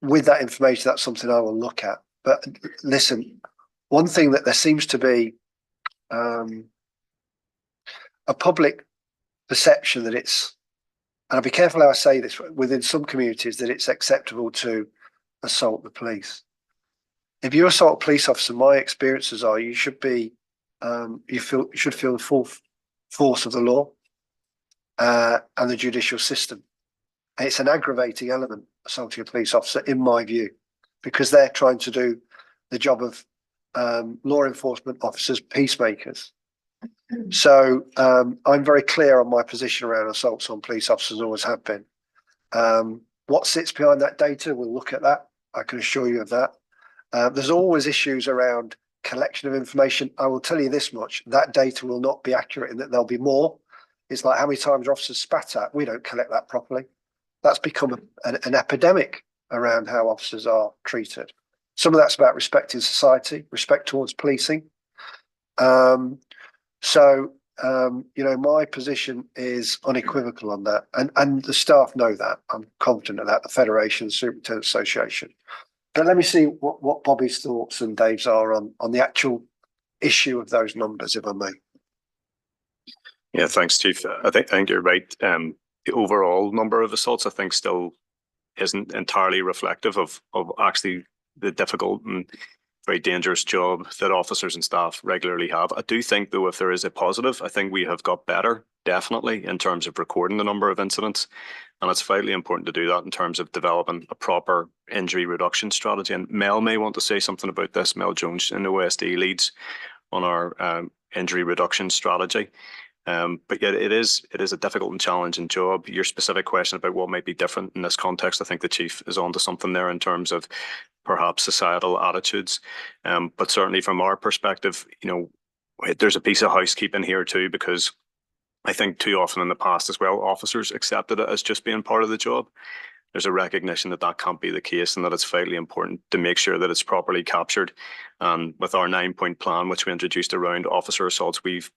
With that information, that's something I will look at. But listen, one thing that there seems to be a public perception that it's, and I'll be careful how I say this, within some communities, that it's acceptable to assault the police. If you assault a police officer, my experiences are you should be, you should feel the full force of the law and the judicial system. And it's an aggravating element, assaulting a police officer, in my view, because they're trying to do the job of law enforcement officers, peacemakers. So I'm very clear on my position around assaults on police officers, always have been. What sits behind that data, we'll look at that. I can assure you of that. There's always issues around collection of information. I will tell you this much, that data will not be accurate in that there'll be more. It's like how many times are officers spat at? We don't collect that properly. that's become an epidemic around how officers are treated. Some of that's about respecting society, respect towards policing. My position is unequivocal on that, and the staff know that. I'm confident of that. The Federation, the Superintendent Association. But let me see what Bobby's thoughts and Dave's are on the actual issue of those numbers, if I may. Yeah, thanks, Chief. I think you're right. The overall number of assaults, I think, still isn't entirely reflective of actually the difficult and very dangerous job that officers and staff regularly have. I do think, though, if there is a positive, I think we have got better, definitely, in terms of recording the number of incidents. And it's vitally important to do that in terms of developing a proper injury reduction strategy. And Mel may want to say something about this. Mel Jones in OSD leads on our injury reduction strategy. But yet it is a difficult and challenging job. Your specific question about what might be different in this context, I think the Chief is onto something there in terms of perhaps societal attitudes. But certainly from our perspective, there's a piece of housekeeping here too, because I think too often in the past as well, officers accepted it as just being part of the job. There's a recognition that that can't be the case and that it's vitally important to make sure that it's properly captured. And with our 9-point plan, which we introduced around officer assaults, we've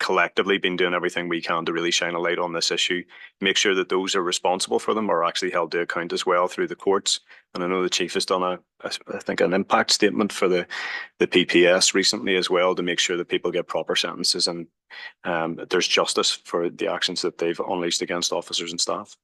collectively been doing everything we can to really shine a light on this issue, make sure that those are responsible for them are actually held to account as well through the courts. And I know the Chief has done I think an impact statement for the PPS recently as well to make sure that people get proper sentences and there's justice for the actions that they've unleashed against officers and staff.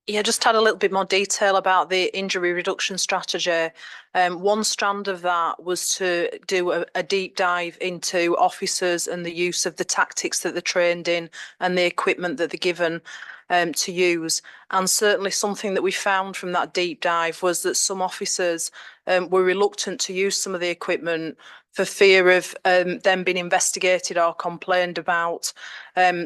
Yeah, just had a little bit more detail about the injury reduction strategy. One strand of that was to do a deep dive into officers and the use of the tactics that they're trained in and the equipment that they're given to use. And certainly something that we found from that deep dive was that some officers were reluctant to use some of the equipment for fear of them being investigated or complained about.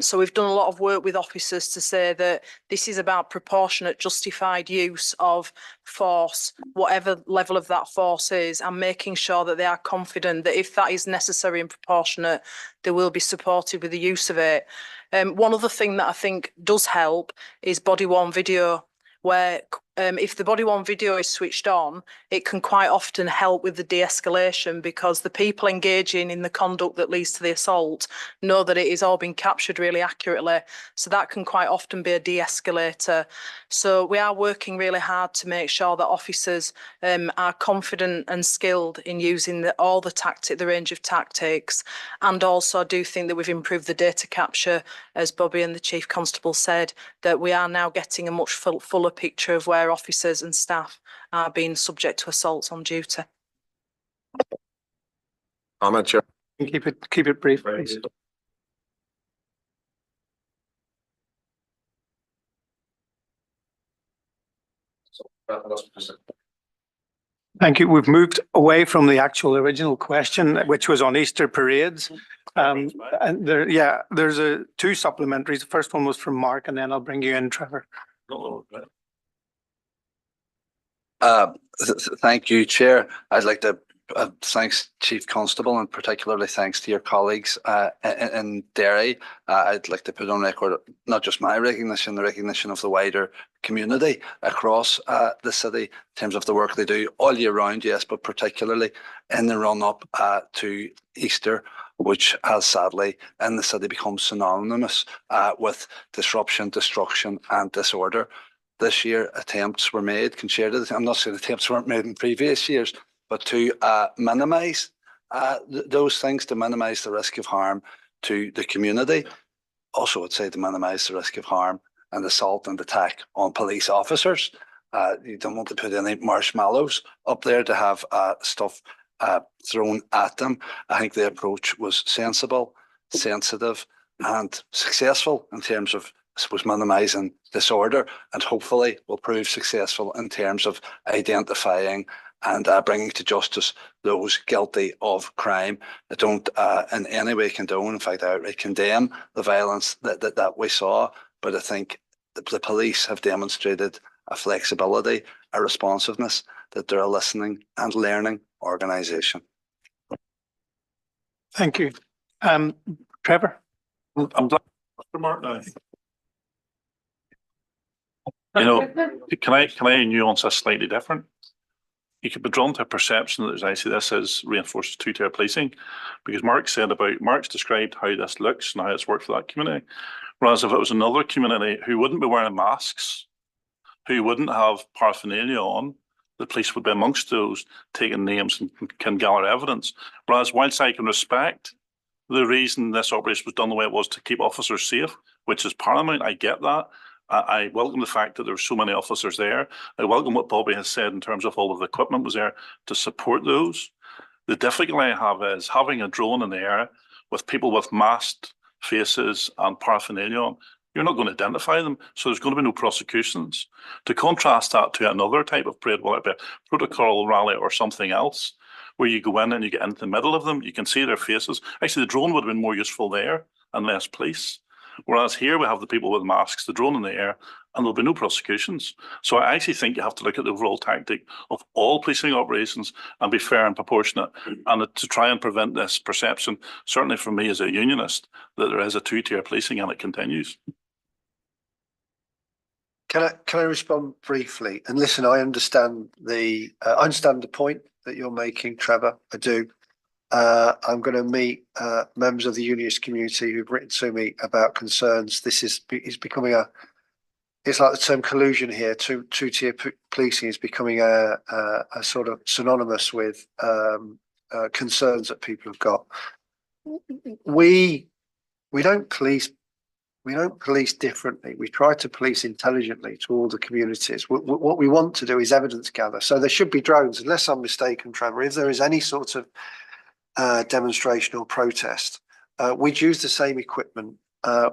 So we've done a lot of work with officers to say that this is about proportionate, justified use of force, whatever level of that force is, and making sure that they are confident that if that is necessary and proportionate, they will be supported with the use of it. One other thing that I think does help is body-worn video, where if the body-worn video is switched on, it can quite often help with the de-escalation because the people engaging in the conduct that leads to the assault know that it is all being captured really accurately. So that can quite often be a de-escalator. So we are working really hard to make sure that officers are confident and skilled in using the range of tactics. And also I do think that we've improved the data capture, as Bobby and the Chief Constable said, that we are now getting a much fuller picture of where officers and staff are being subject to assaults on duty. Chair. Keep it brief, please. Thank you. We've moved away from the actual original question, which was on Easter parades. And there's two supplementaries. The first one was from Mark, and then I'll bring you in, Trevor. Thank you, Chair. I'd like to thanks Chief Constable, and particularly thanks to your colleagues in Derry. I'd like to put on record not just my recognition, the recognition of the wider community across the city in terms of the work they do all year round, yes, but particularly in the run-up to Easter, which has sadly in the city become synonymous with disruption, destruction and disorder. This year, attempts were made, concerted. I'm not saying attempts weren't made in previous years, but to minimise those things, to minimise the risk of harm to the community. Also, I'd say to minimise the risk of harm and assault and attack on police officers. You don't want to put any marshmallows up there to have stuff thrown at them. I think the approach was sensible, sensitive, and successful in terms of, I suppose, minimising disorder, and hopefully will prove successful in terms of identifying and bringing to justice those guilty of crime. I don't in any way condone, in fact, I outright condemn the violence that we saw, but I think the police have demonstrated a flexibility, a responsiveness, that they're a listening and learning organisation. Thank you. Trevor? I'm glad After Mark now. You know, can I nuance this slightly different? You could be drawn to a perception that I see this as reinforces two-tier policing, because Mark's described how this looks and how it's worked for that community. Whereas if it was another community who wouldn't be wearing masks, who wouldn't have paraphernalia on, the police would be amongst those taking names and can gather evidence. Whereas whilst I can respect the reason this operation was done the way it was to keep officers safe, which is paramount, I get that. I welcome the fact that there were so many officers there. I welcome what Bobby has said in terms of all of the equipment was there to support those. The difficulty I have is having a drone in the air with people with masked faces and paraphernalia on. You're not going to identify them, so there's going to be no prosecutions. To contrast that to another type of parade, whether it be a protocol rally or something else, where you go in and you get into the middle of them, you can see their faces. Actually, the drone would have been more useful there and less police. Whereas here we have the people with masks, the drone in the air, and there'll be no prosecutions. So I actually think you have to look at the overall tactic of all policing operations and be fair and proportionate, and to try and prevent this perception, certainly from me as a unionist, that there is a two-tier policing and it continues. Can I respond briefly? And listen, I understand the point that you're making, Trevor. I do. I'm going to meet members of the unionist community who've written to me about concerns. This is becoming it's like the term collusion here. Two-tier policing is becoming a sort of synonymous with concerns that people have got. We don't police. We don't police differently. We try to police intelligently to all the communities. What we want to do is evidence gather. So there should be drones, unless I'm mistaken, Trevor. If there is any sort of demonstration or protest, we'd use the same equipment.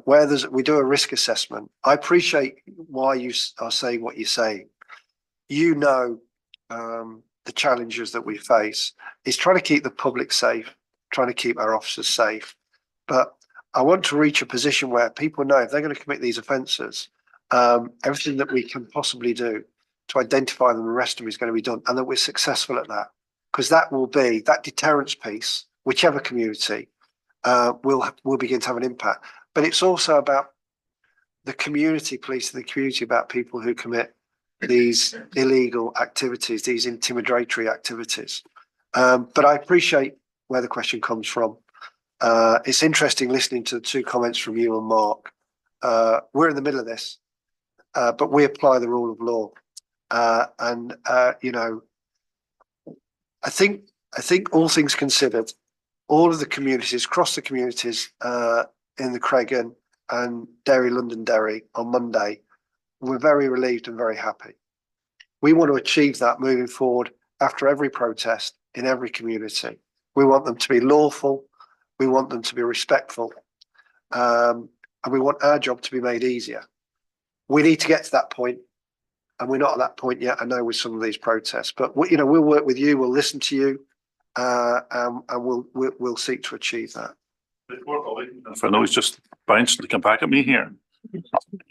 Where we do a risk assessment. I appreciate why you are saying what you're saying. You know, the challenges that we face is trying to keep the public safe, trying to keep our officers safe. But I want to reach a position where people know if they're going to commit these offences, everything that we can possibly do to identify them and arrest them is going to be done, and that we're successful at that. Because that will be that deterrence piece, whichever community will begin to have an impact. But it's also about the community police and the community about people who commit these illegal activities, these intimidatory activities. But I appreciate where the question comes from. It's interesting listening to the two comments from you and Mark. We're in the middle of this, but we apply the rule of law. You know, I think all things considered, all of the communities, across the communities in the Cregan and Londonderry on Monday, we're very relieved and very happy. We want to achieve that moving forward after every protest in every community. We want them to be lawful. We want them to be respectful. And we want our job to be made easier. We need to get to that point. And we're not at that point yet, I know, with some of these protests. But you know, we'll work with you. We'll listen to you, and we'll seek to achieve that. If I know he's just bouncing to come back at me here,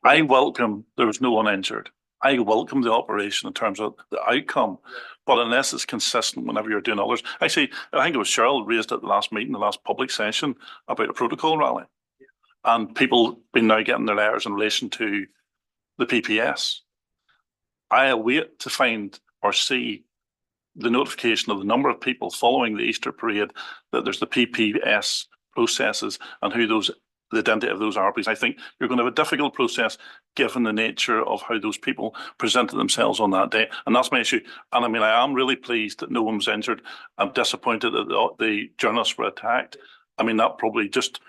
I welcome there was no one injured. I welcome the operation in terms of the outcome, but unless it's consistent whenever you're doing others. Actually, I think it was Cheryl raised at the last meeting, the last public session, about a protocol rally, and people been now getting their letters in relation to the PPS. I await to find or see the notification of the number of people following the Easter parade that there's the PPS processes and who the identity of those are, because I think you're going to have a difficult process given the nature of how those people presented themselves on that day. And that's my issue. And I mean, I am really pleased that no one was injured. I'm disappointed that the journalists were attacked. I mean, that probably just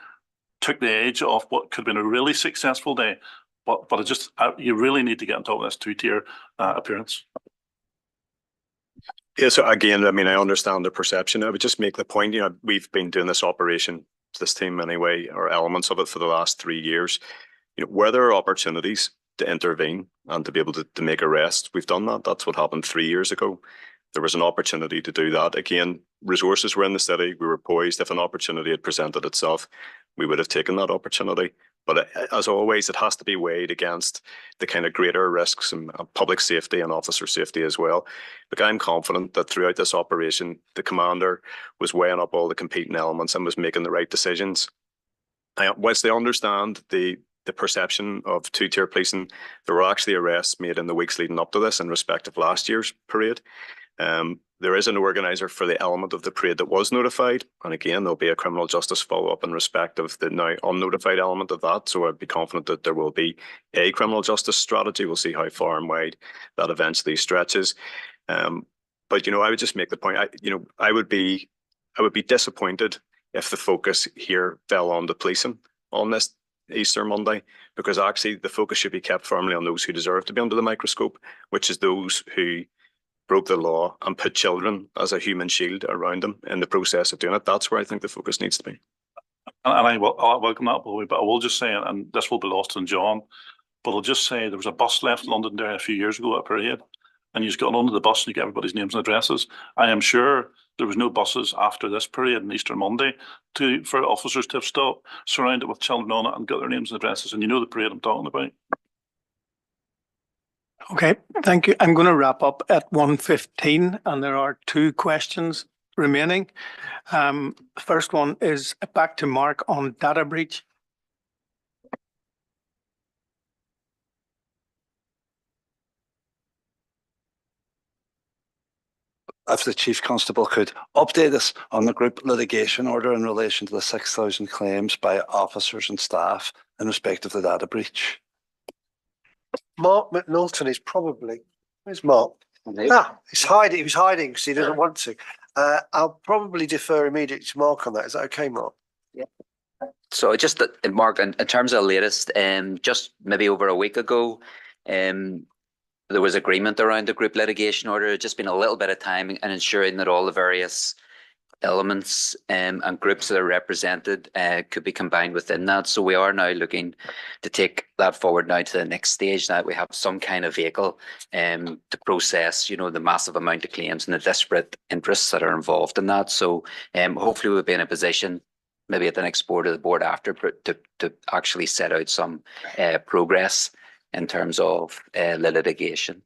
took the edge off what could have been a really successful day. But you really need to get on top of this two-tier appearance. Yeah, so again, I mean, I understand the perception. I would just make the point, you know, we've been doing this operation, this team anyway, or elements of it for the last 3 years. You know, where there are opportunities to intervene and to be able to make arrests, we've done that. That's what happened 3 years ago. There was an opportunity to do that. Again, resources were in the city. We were poised. If an opportunity had presented itself, we would have taken that opportunity. But as always, it has to be weighed against the kind of greater risks and public safety and officer safety as well. But I'm confident that throughout this operation, the commander was weighing up all the competing elements and was making the right decisions. whilst they understand the perception of two-tier policing, there were actually arrests made in the weeks leading up to this in respect of last year's parade. There is an organiser for the element of the parade that was notified, and again, there'll be a criminal justice follow-up in respect of the now unnotified element of that. So I'd be confident that there will be a criminal justice strategy. We'll see how far and wide that eventually stretches. But I would just make the point. I would be disappointed if the focus here fell on the policing on this Easter Monday, because actually the focus should be kept firmly on those who deserve to be under the microscope, which is those who broke the law and put children as a human shield around them in the process of doing it. That's where I think the focus needs to be. And I welcome that, but I will just say, and this will be lost on John, but I'll just say there was a bus left Londonderry a few years ago at a parade, and you just got onto the bus and you get everybody's names and addresses. I am sure there was no buses after this parade on Easter Monday for officers to have stopped surrounded with children on it and got their names and addresses. And you know the parade I'm talking about. Okay, thank you. I'm going to wrap up at 1:15, and there are 2 questions remaining. First one is back to Mark on data breach. If the Chief Constable could update us on the group litigation order in relation to the 6,000 claims by officers and staff in respect of the data breach. Mark McNulton is probably, where's Mark? He's hiding. He was hiding because he doesn't want to. I'll probably defer immediately to Mark on that. Is that okay, Mark? Yeah. So just Mark, in terms of the latest, just maybe over a week ago, there was agreement around the group litigation order. It's just been a little bit of time in ensuring that all the various elements and groups that are represented could be combined within that. So we are now looking to take that forward now to the next stage, that we have some kind of vehicle to process, the massive amount of claims and the disparate interests that are involved in that. So hopefully we'll be in a position maybe at the next board of the board after to actually set out some progress in terms of the litigation.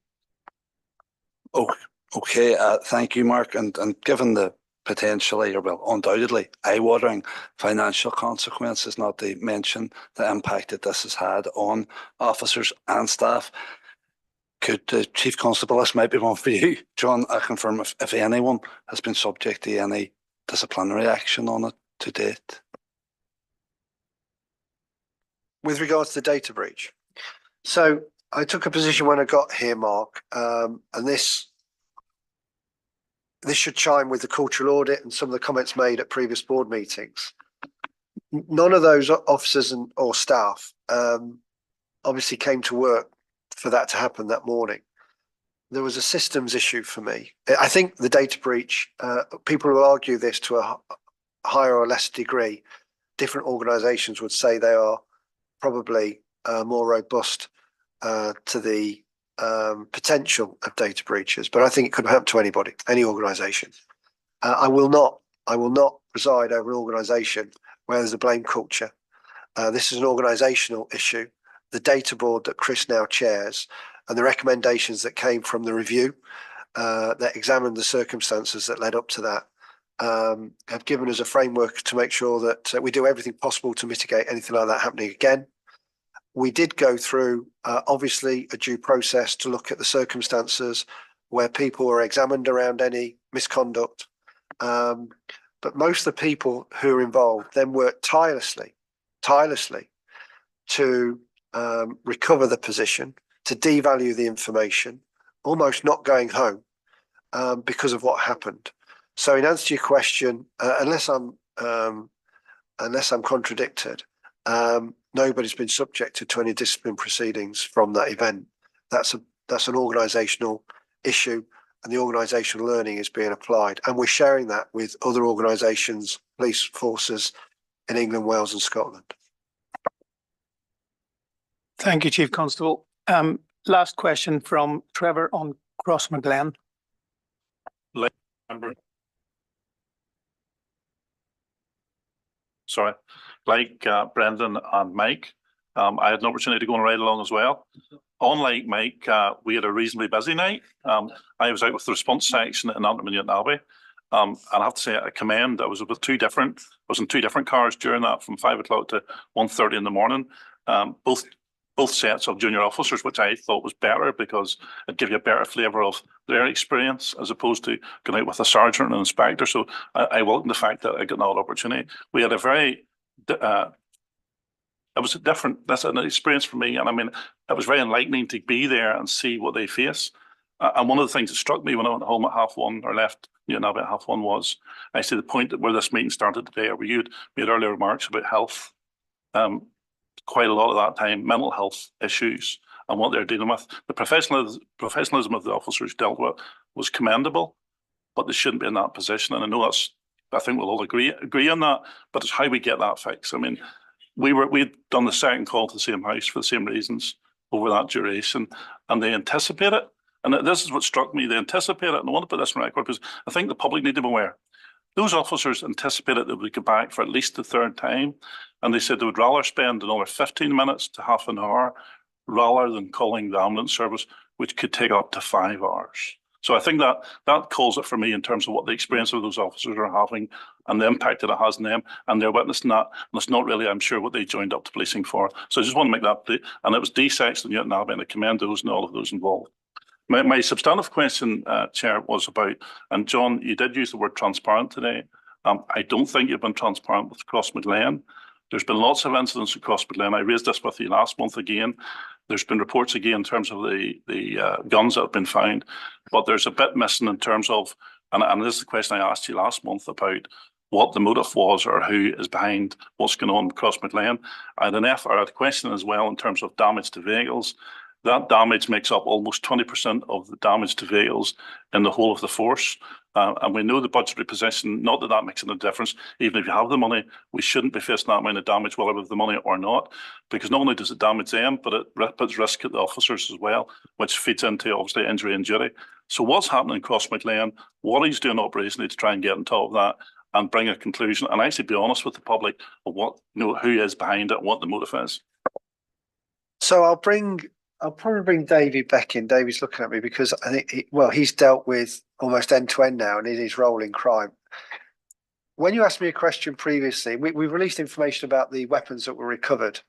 Oh, okay. Thank you, Mark. And given the potentially, or well, undoubtedly, eye-watering financial consequences, not to mention the impact that this has had on officers and staff, could the Chief Constable, this might be one for you, John, confirm if anyone has been subject to any disciplinary action on it to date? With regards to the data breach. So I took a position when I got here, Mark, and this should chime with the cultural audit and some of the comments made at previous board meetings. None of those officers or staff obviously came to work for that to happen that morning. There was a systems issue for me. I think the data breach, people will argue this to a higher or less degree. Different organisations would say they are probably more robust to the potential of data breaches, but I think it could happen to anybody, any organisation. I will not preside over an organisation where there's a blame culture. This is an organisational issue. The data board that Chris now chairs and the recommendations that came from the review that examined the circumstances that led up to that have given us a framework to make sure that we do everything possible to mitigate anything like that happening again. We did go through, obviously, a due process to look at the circumstances where people were examined around any misconduct. But most of the people who are involved then worked tirelessly to recover the position, to devalue the information, almost not going home because of what happened. So in answer to your question, unless I'm contradicted, nobody's been subjected to any discipline proceedings from that event. That's an organisational issue, and the organisational learning is being applied. And we're sharing that with other organisations, police forces in England, Wales and Scotland. Thank you, Chief Constable. Last question from Trevor on Crossmaglen. Sorry, like Brendan and Mike, I had an opportunity to go and ride along as well. Unlike Mike, we had a reasonably busy night. I was out with the response section in Allamby, And I have to say, I commend, I was in two different cars during that from 5 o'clock to 1:30 in the morning. Both sets of junior officers, which I thought was better because it gave you a better flavour of their experience as opposed to going out with a sergeant and an inspector. So I welcome the fact that I got that opportunity. We had a very, it was a different, that's an experience for me. And I mean, it was very enlightening to be there and see what they face. And one of the things that struck me when I went home at 1:30 or left, about 1:30 was actually the point where this meeting started today, where you'd made earlier remarks about health. Quite a lot of that time, mental health issues and what they're dealing with. The professionalism of the officers dealt with was commendable, but they shouldn't be in that position. And I know I think we'll all agree on that, but it's how we get that fixed. I mean, we'd done the second call to the same house for the same reasons over that duration, and they anticipate it. And this is what struck me. They anticipate it, and I want to put this on record because I think the public need to be aware. Those officers anticipated that we could back for at least the third time, and they said they would rather spend another 15 minutes to half an hour rather than calling the ambulance service, which could take up to 5 hours. So I think that calls it for me in terms of what the experience of those officers are having and the impact that it has on them, and they're witnessing that. And it's not really, I'm sure, what they joined up to policing for. So I just want to make that clear. And it was D6 and Newton Abbey, and I commend those and all of those involved. My substantive question, Chair, was about, and John, you did use the word transparent today. I don't think you've been transparent with Crossmaglen. There's been lots of incidents across Crossmaglen. I raised this with you last month again. There's been reports again in terms of the guns that have been found, but there's a bit missing in terms of, and this is the question I asked you last month about what the motive was or who is behind what's going on across Crossmaglen. I had a question as well in terms of damage to vehicles. That damage makes up almost 20% of the damage to vehicles in the whole of the force. And we know the budgetary position, not that makes any difference. Even if you have the money, we shouldn't be facing that amount of damage, whether we have the money or not, because not only does it damage them, but it puts risk at the officers as well, which feeds into obviously injury and duty. So what's happening in Crossmaglen, what he's doing operationally to try and get on top of that and bring a conclusion and actually be honest with the public of what, who is behind it and what the motive is. So I'll probably bring Davey back in. Davey's looking at me because I think, he's dealt with almost end to end now and in his role in crime. When you asked me a question previously, we released information about the weapons that were recovered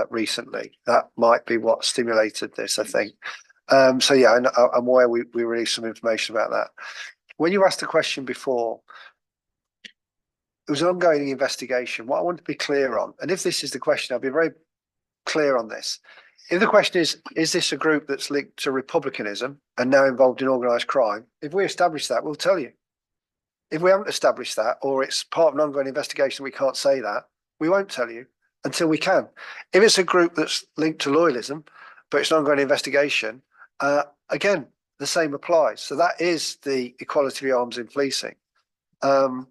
recently. That might be what stimulated this, I think. So yeah, I'm aware we released some information about that. When you asked the question before, it was an ongoing investigation. What I want to be clear on, and if this is the question, I'll be very clear on this. If the question is this a group that's linked to republicanism and now involved in organised crime? If we establish that, we'll tell you. If we haven't established that, or it's part of an ongoing investigation, we can't say that, we won't tell you until we can. If it's a group that's linked to loyalism, but it's an ongoing investigation, again, the same applies. So that is the equality of arms in policing. And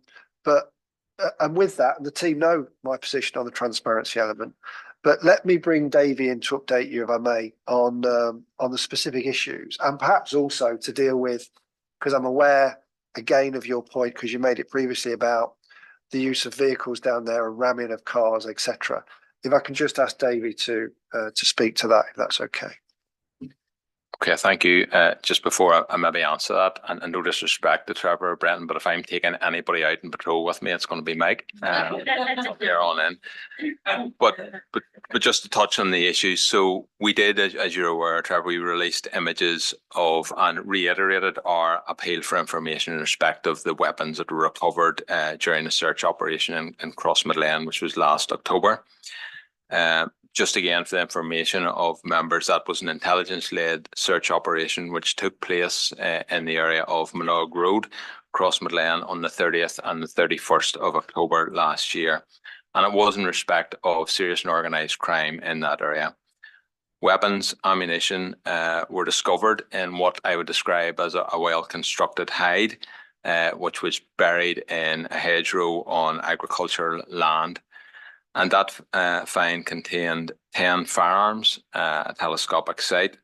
with that, and the team know my position on the transparency element. But let me bring Davey in to update you, if I may, on the specific issues, and perhaps also to deal with, because I'm aware again of your point, because you made it previously about the use of vehicles down there and ramming of cars, etc. If I can just ask Davey to speak to that, if that's okay. Okay, thank you. Just before I maybe answer that, and no disrespect to Trevor or Brenton, but if I'm taking anybody out in patrol with me, it's going to be Mike. Here on in. But just to touch on the issues, so we did, as you're aware, Trevor, we released images of and reiterated our appeal for information in respect of the weapons that were recovered during the search operation in Crossmaglen, which was last October. Just again for the information of members, that was an intelligence-led search operation which took place in the area of Minogue Road, Crossmaglen, on the 30th and the 31st of October last year. And it was in respect of serious and organised crime in that area. Weapons, ammunition were discovered in what I would describe as a well-constructed hide, which was buried in a hedgerow on agricultural land. And that find contained 10 firearms, a telescopic sight,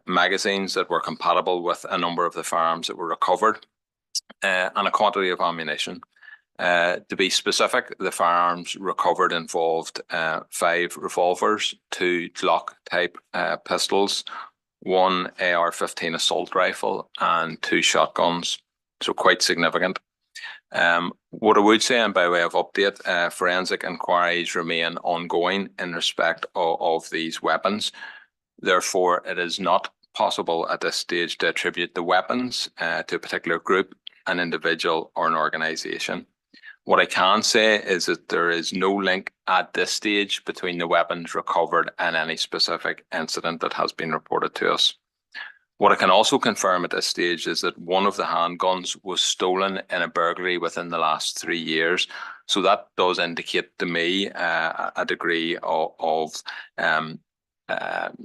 magazines that were compatible with a number of the firearms that were recovered, and a quantity of ammunition. To be specific, the firearms recovered involved 5 revolvers, 2 Glock type pistols, 1 AR-15 assault rifle, and 2 shotguns. so quite significant. What I would say, and by way of update, forensic inquiries remain ongoing in respect of these weapons. Therefore, it is not possible at this stage to attribute the weapons to a particular group, an individual, or an organisation. What I can say is that there is no link at this stage between the weapons recovered and any specific incident that has been reported to us. What I can also confirm at this stage is that one of the handguns was stolen in a burglary within the last 3 years. So that does indicate to me a degree of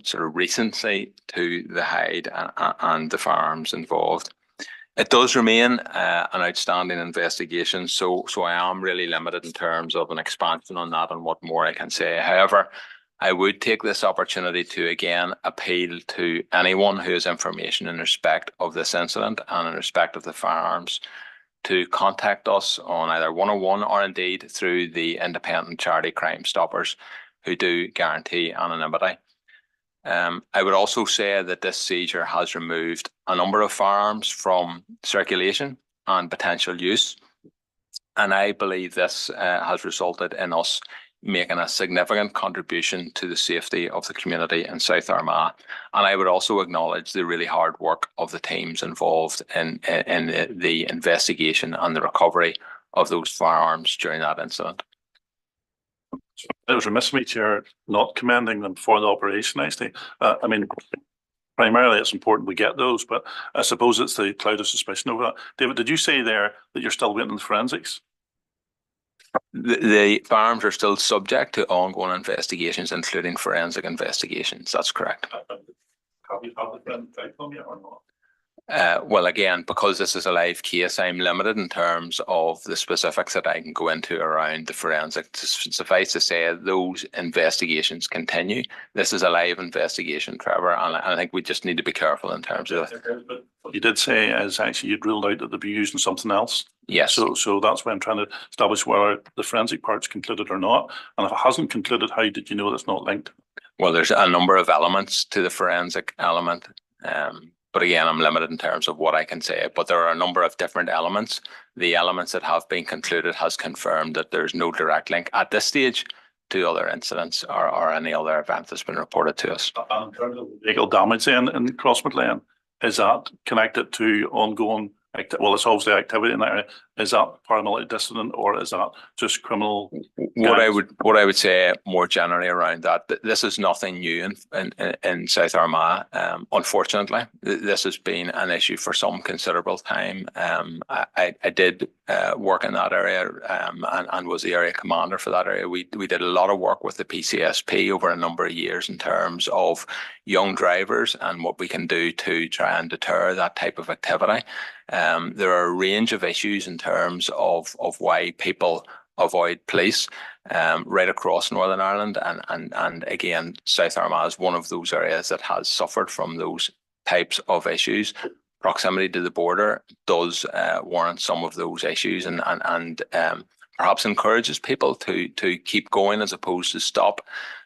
sort of recency to the hide and the firearms involved. It does remain an outstanding investigation, so I am really limited in terms of an expansion on that and what more I can say. However, I would take this opportunity to again appeal to anyone who has information in respect of this incident and in respect of the firearms to contact us on either 101 or indeed through the independent charity Crime Stoppers, who do guarantee anonymity. I would also say that this seizure has removed a number of firearms from circulation and potential use. And I believe this has resulted in us making a significant contribution to the safety of the community in South Armagh. And I would also acknowledge the really hard work of the teams involved in the investigation and the recovery of those firearms during that incident. It was remiss of me, Chair, not commending them for the operation, actually. I mean, primarily it's important we get those, but I suppose it's the cloud of suspicion over that. David, did you say there that you're still waiting on the forensics? The firearms are still subject to ongoing investigations, including forensic investigations. That's correct. Have you had the forensic outcome yet or not? Well, again, because this is a live case, I'm limited in terms of the specifics that I can go into around the forensic. Suffice to say, those investigations continue. This is a live investigation, Trevor, and I think we just need to be careful in terms of it. But what you did say is actually you'd ruled out that they'd be using something else. Yes. So that's why I'm trying to establish whether the forensic part's concluded or not. And if it hasn't concluded, how did you know that's not linked? Well, there's a number of elements to the forensic element. But again, I'm limited in terms of what I can say. But there are a number of different elements. The elements that have been concluded has confirmed that there's no direct link at this stage to other incidents or any other event that's been reported to us. And in terms of legal damage then in Crossmouth Lane, is that connected to ongoing, well, it's obviously activity in that area. Is that paramilitary dissident or is that just criminal? What I would say more generally around that, this is nothing new in South Armagh. Unfortunately, this has been an issue for some considerable time. I did work in that area and was the area commander for that area. We did a lot of work with the PCSP over a number of years in terms of young drivers and what we can do to try and deter that type of activity. There are a range of issues in terms of why people avoid police right across Northern Ireland. And again, South Armagh is one of those areas that has suffered from those types of issues. Proximity to the border does warrant some of those issues and perhaps encourages people to keep going as opposed to stop.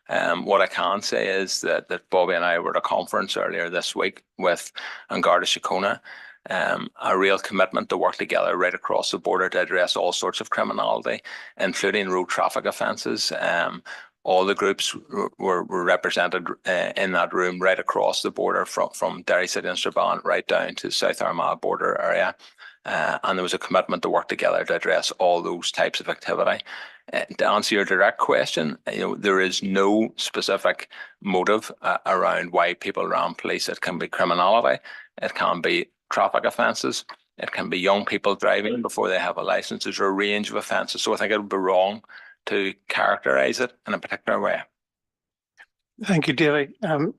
What I can say is that Bobby and I were at a conference earlier this week with Garda Síochána. A real commitment to work together right across the border to address all sorts of criminality, including road traffic offences. All the groups were represented in that room right across the border from Derry City and Strabane right down to the South Armagh border area. And there was a commitment to work together to address all those types of activity. To answer your direct question, there is no specific motive around why people ram police. It can be criminality, it can be traffic offences, it can be young people driving before they have a licence. There's a range of offences, so I think it would be wrong to characterise it in a particular way. Thank you, David. Can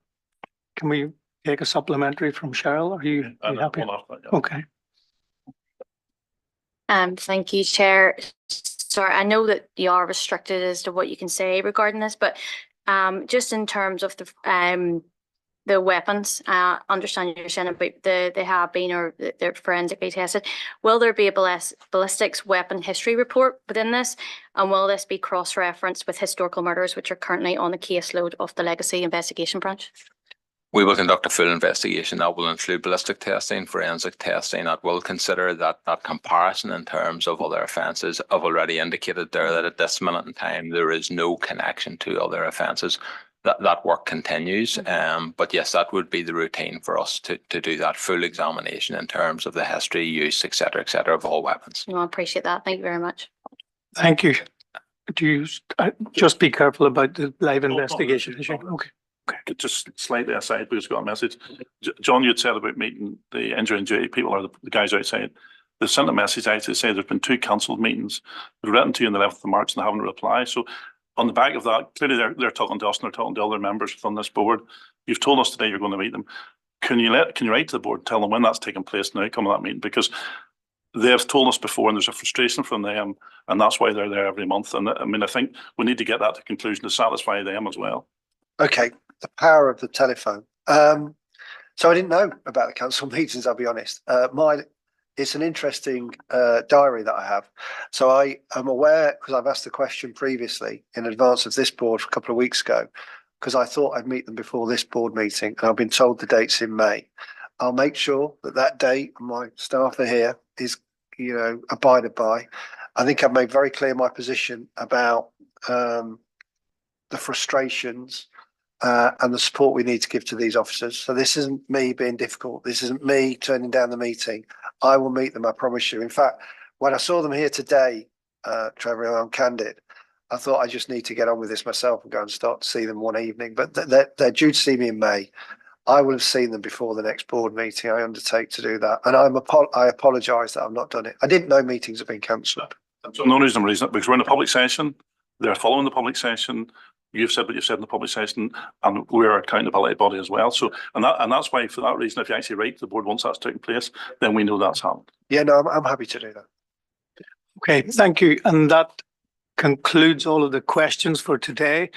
we take a supplementary from Cheryl? Are you happy? Okay. Thank you, Chair. Sorry, I know that you are restricted as to what you can say regarding this, but just in terms of the weapons, I understand you're saying about they have been or they're forensically tested. Will there be a ballistics weapon history report within this? And will this be cross-referenced with historical murders which are currently on the caseload of the Legacy Investigation Branch? We will conduct a full investigation that will include ballistic testing, forensic testing, that will consider that comparison in terms of other offences. I've already indicated there that at this minute in time, there is no connection to other offences. That work continues. But yes, that would be the routine for us to do that full examination in terms of the history, use, et cetera, of all weapons. No, I appreciate that. Thank you very much. Thank you. Do you just be careful about the live investigation issue? Okay. Okay, just slightly aside, we just got a message. John, you'd said about meeting the injury and duty people or the guys outside. They've sent a message out to say there's been 2 cancelled meetings. They've written to you on the 11th of March and they haven't replied. So on the back of that, clearly they're talking to us and they're talking to other members from this board. You've told us today you're going to meet them. Can you write to the board and tell them when that's taking place and the outcome of that meeting? Because they've told us before and there's a frustration from them and that's why they're there every month. And I mean, I think we need to get that to conclusion to satisfy them as well. Okay, the power of the telephone. So I didn't know about the council meetings, I'll be honest. It's an interesting diary that I have. So I am aware, because I've asked the question previously in advance of this board a couple of weeks ago, because I thought I'd meet them before this board meeting, and I've been told the date's in May. I'll make sure that date, and my staff are here, is abided by. I think I've made very clear my position about the frustrations and the support we need to give to these officers. So this isn't me being difficult. This isn't me turning down the meeting. I will meet them, I promise you. In fact, when I saw them here today, Trevor, and I'm candid, I thought I just need to get on with this myself and go and start to see them one evening. But they're due to see me in May. I will have seen them before the next board meeting. I undertake to do that. And I apologise that I've not done it. I didn't know meetings have been cancelled. No reason I'm raising it, because we're in a public session. They're following the public session. You've said what you've said in the public session, and we're an accountability body as well. So, and that's why, for that reason, if you actually write to the board once that's taken place, then we know that's happened. Yeah, no, I'm happy to do that. Okay, thank you. And that concludes all of the questions for today.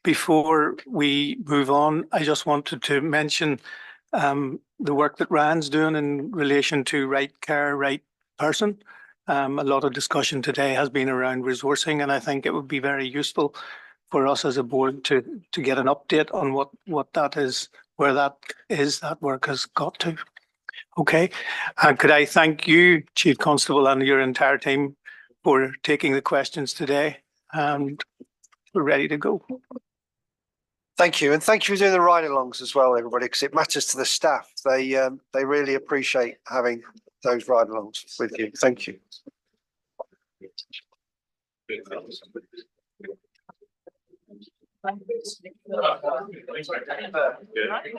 Before we move on, I just wanted to mention the work that Ryan's doing in relation to right care, right person. A lot of discussion today has been around resourcing, and I think it would be very useful for us as a board to get an update on what that is, where that is, that work has got to. Okay, could I thank you, Chief Constable, and your entire team for taking the questions today, and we're ready to go. Thank you, and thank you for doing the ride-alongs as well, everybody, because it matters to the staff. They really appreciate having those ride-alongs with you. Thank you.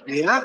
Yeah.